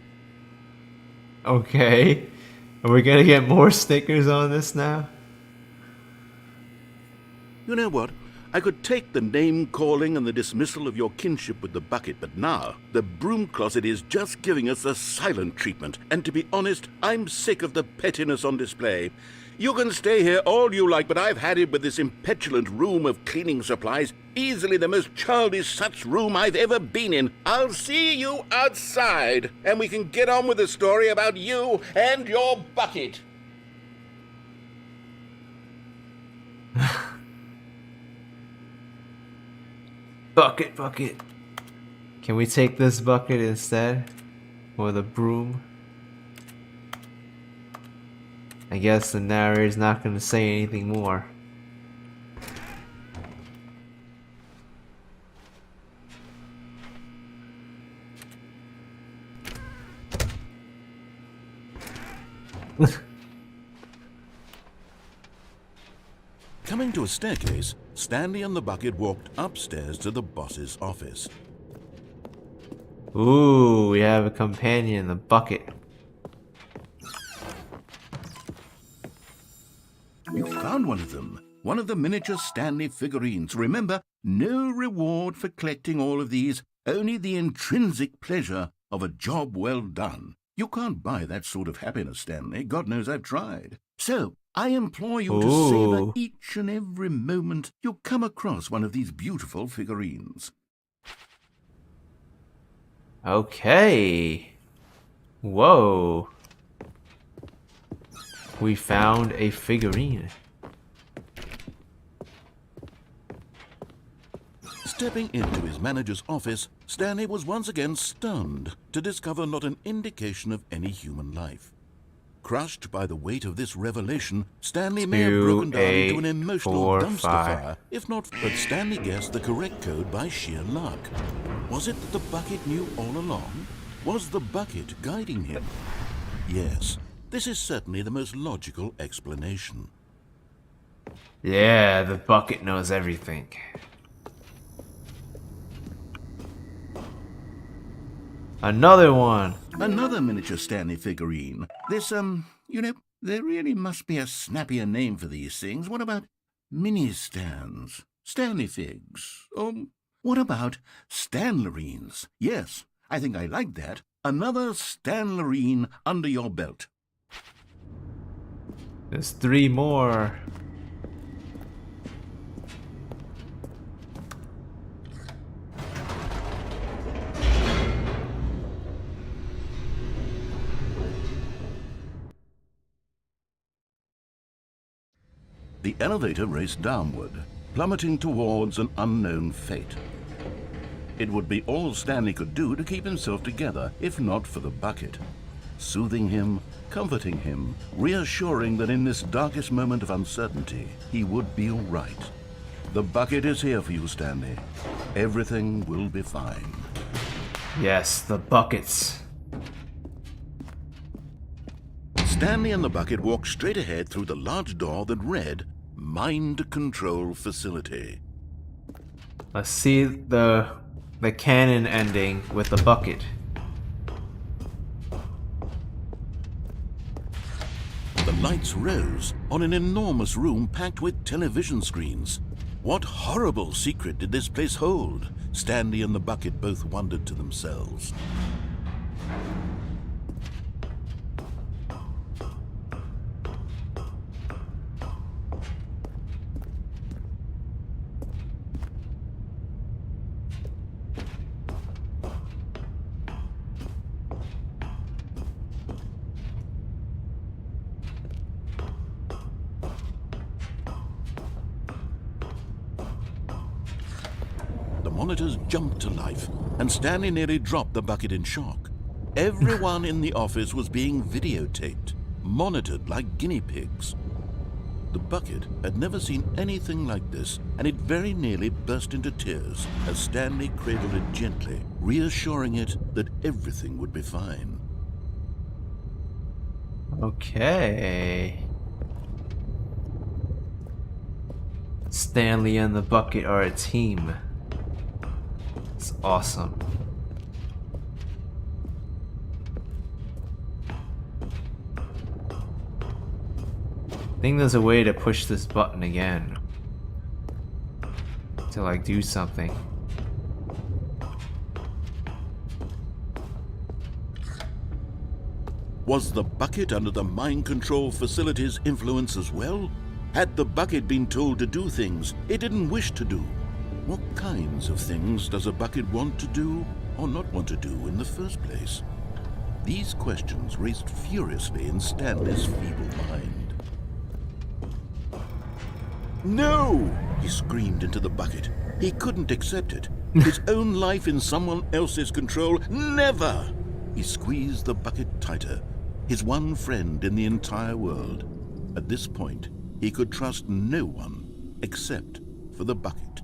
Okay. Are we gonna get more stickers on this now? You know what? I could take the name-calling and the dismissal of your kinship with the bucket, but now the broom closet is just giving us the silent treatment. And to be honest, I'm sick of the pettiness on display. You can stay here all you like, but I've had it with this impetulant room of cleaning supplies. Easily the most childish such room I've ever been in. I'll see you outside, and we can get on with the story about you and your bucket. Bucket, bucket. Can we take this bucket instead? Or the broom? I guess the narrator's not gonna say anything more. Coming to a staircase, Stanley and the bucket walked upstairs to the boss's office. Ooh, we have a companion, the bucket. You found one of them. One of the miniature Stanley figurines. Remember, no reward for collecting all of these, only the intrinsic pleasure of a job well done. You can't buy that sort of happiness, Stanley. God knows I've tried. So, I implore you to savor each and every moment you come across one of these beautiful figurines. Okay. Whoa. We found a figurine. Stepping into his manager's office, Stanley was once again stunned to discover not an indication of any human life. Crushed by the weight of this revelation, Stanley may have broken down into an emotional dumpster fire, if not. But Stanley guessed the correct code by sheer luck. Was it that the bucket knew all along? Was the bucket guiding him? Yes, this is certainly the most logical explanation. Yeah, the bucket knows everything. Another one. Another miniature Stanley figurine. This, there really must be a snappier name for these things. What about mini-stands? Stanley figs? What about Stanlerines? Yes, I think I like that. Another Stanlerine under your belt. There's 3 more. The elevator raced downward, plummeting towards an unknown fate. It would be all Stanley could do to keep himself together, if not for the bucket. Soothing him, comforting him, reassuring that in this darkest moment of uncertainty, he would be all right. The bucket is here for you, Stanley. Everything will be fine. Yes, the buckets. Stanley and the bucket walked straight ahead through the large door that read, Mind Control Facility. Let's see the canon ending with the bucket. The lights rose on an enormous room packed with television screens. What horrible secret did this place hold? Stanley and the bucket both wondered to themselves. The monitors jumped to life, and Stanley nearly dropped the bucket in shock. Everyone in the office was being videotaped, monitored like guinea pigs. The bucket had never seen anything like this, and it very nearly burst into tears as Stanley cradled it gently, reassuring it that everything would be fine. Okay. Stanley and the bucket are a team. It's awesome. I think there's a way to push this button again. To like do something. Was the bucket under the mind control facility's influence as well? Had the bucket been told to do things it didn't wish to do? What kinds of things does a bucket want to do or not want to do in the first place? These questions raced furiously in Stanley's feeble mind. No! He screamed into the bucket. He couldn't accept it. His own life in someone else's control, never! He squeezed the bucket tighter, his one friend in the entire world. At this point, he could trust no one except for the bucket.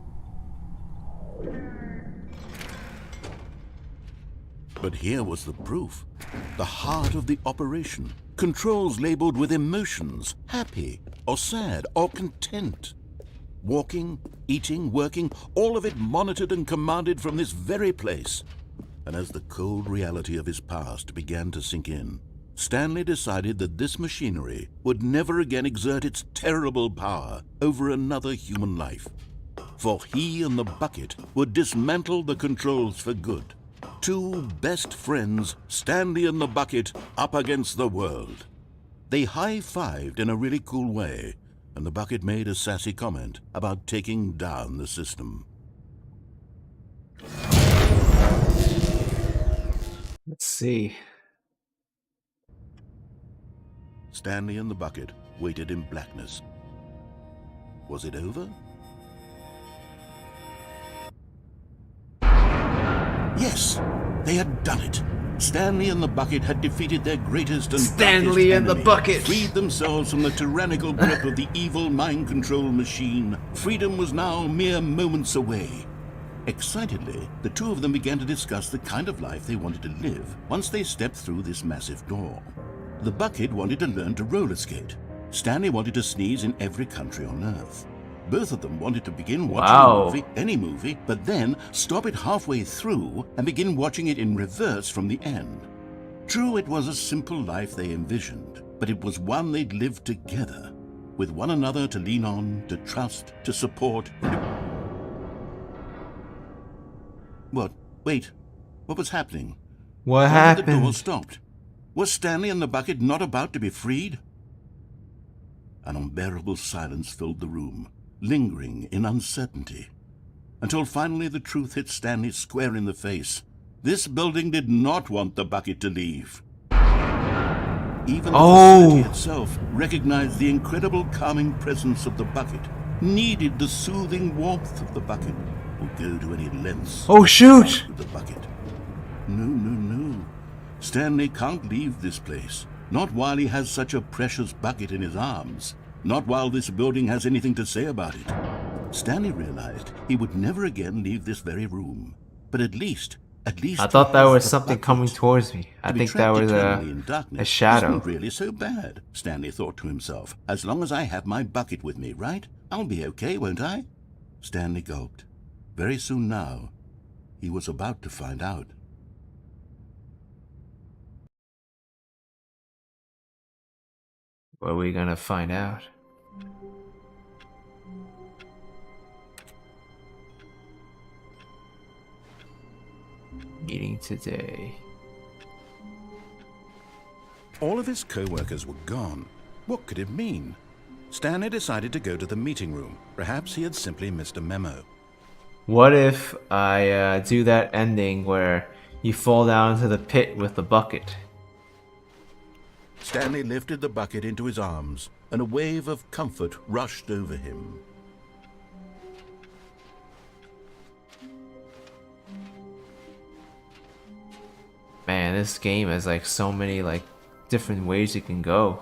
But here was the proof. The heart of the operation. Controls labeled with emotions, happy or sad or content. Walking, eating, working, all of it monitored and commanded from this very place. And as the cold reality of his past began to sink in, Stanley decided that this machinery would never again exert its terrible power over another human life. For he and the bucket would dismantle the controls for good. Two best friends, Stanley and the bucket, up against the world. They high-fived in a really cool way, and the bucket made a sassy comment about taking down the system. Let's see. Stanley and the bucket waited in blackness. Was it over? Yes, they had done it. Stanley and the bucket had defeated their greatest and Stanley and the enemy, bucket! freed themselves from the tyrannical grip of the evil mind control machine. Freedom was now mere moments away. Excitedly, the two of them began to discuss the kind of life they wanted to live once they stepped through this massive door. The bucket wanted to learn to roller skate. Stanley wanted to sneeze in every country on Earth. Both of them wanted to begin watching a movie, any movie, but then stop it halfway through and begin watching it in reverse from the end. True, it was a simple life they envisioned, but it was one they'd lived together, with one another to lean on, to trust, to support. What? Wait. What was happening? What Why had the door happened? stopped? Was Stanley and the bucket not about to be freed? An unbearable silence filled the room, lingering in uncertainty, until finally the truth hit Stanley square in the face. This building did not want the bucket to leave. Even the facility itself recognized the incredible calming presence of the bucket, needed the soothing warmth of the bucket, would go to any lengths. Oh, shoot! With the bucket. No. Stanley can't leave this place. Not while he has such a precious bucket in his arms. Not while this building has anything to say about it. Stanley realized he would never again leave this very room. But at least I thought that was the something bucket. coming towards me. I To be think that trapped was eternally in a darkness shadow. isn't really so bad, Stanley thought to himself. As long as I have my bucket with me, right? I'll be okay, won't I? Stanley gulped. Very soon now, he was about to find out. What are we gonna find out? Meeting today. All of his co-workers were gone. What could it mean? Stanley decided to go to the meeting room. Perhaps he had simply missed a memo. What if I do that ending where you fall down into the pit with the bucket? Stanley lifted the bucket into his arms, and a wave of comfort rushed over him. Man, this game has like so many like different ways you can go.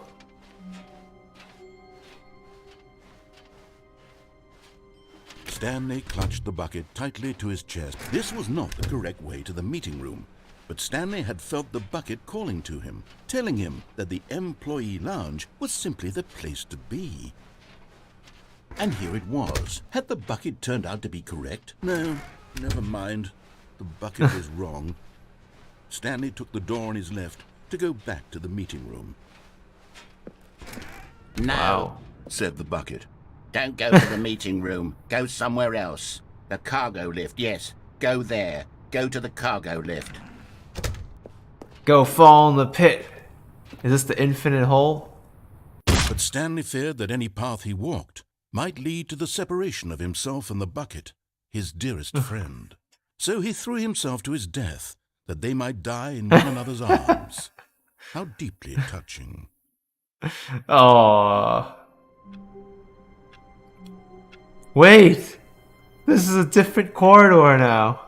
Stanley clutched the bucket tightly to his chest. This was not the correct way to the meeting room, but Stanley had felt the bucket calling to him, telling him that the employee lounge was simply the place to be. And here it was. Had the bucket turned out to be correct? No, never mind. The bucket was wrong. Stanley took the door on his left to go back to the meeting room. No, Wow. Said the bucket. don't go to the meeting room. Go somewhere else. The cargo lift, yes. Go there. Go to the cargo lift. Go fall in the pit. Is this the infinite hole? But Stanley feared that any path he walked might lead to the separation of himself and the bucket, his dearest friend. So he threw himself to his death, that they might die in one another's arms. How deeply touching. Oh. Wait! This is a different corridor now.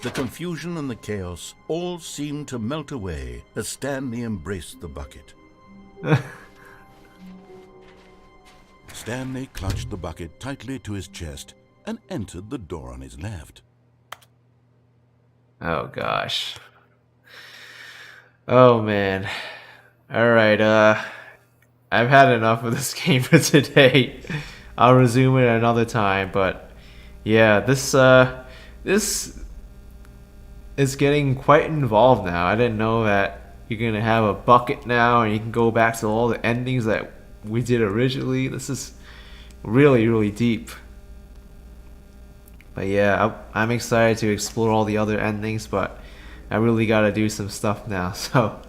The confusion and the chaos all seemed to melt away as Stanley embraced the bucket. Stanley clutched the bucket tightly to his chest and entered the door on his left. Oh gosh. Oh man. Alright, I've had enough of this game for today. I'll resume it another time, but yeah, this is getting quite involved now. I didn't know that you're gonna have a bucket now and you can go back to all the endings that we did originally. This is really, really deep. But yeah, I'm excited to explore all the other endings, but I really gotta do some stuff now, so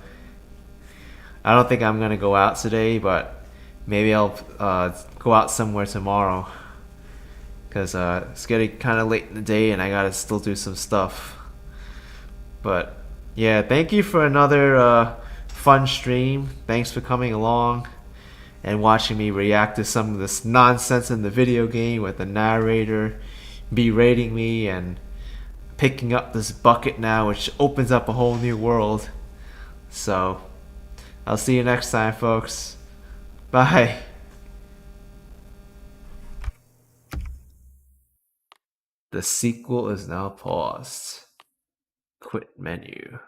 I don't think I'm gonna go out today, but maybe I'll go out somewhere tomorrow, because it's getting kind of late in the day and I gotta still do some stuff. But yeah, thank you for another fun stream. Thanks for coming along and watching me react to some of this nonsense in the video game with the narrator berating me and picking up this bucket now, which opens up a whole new world. So I'll see you next time, folks. Bye. The sequel is now paused. Quit menu.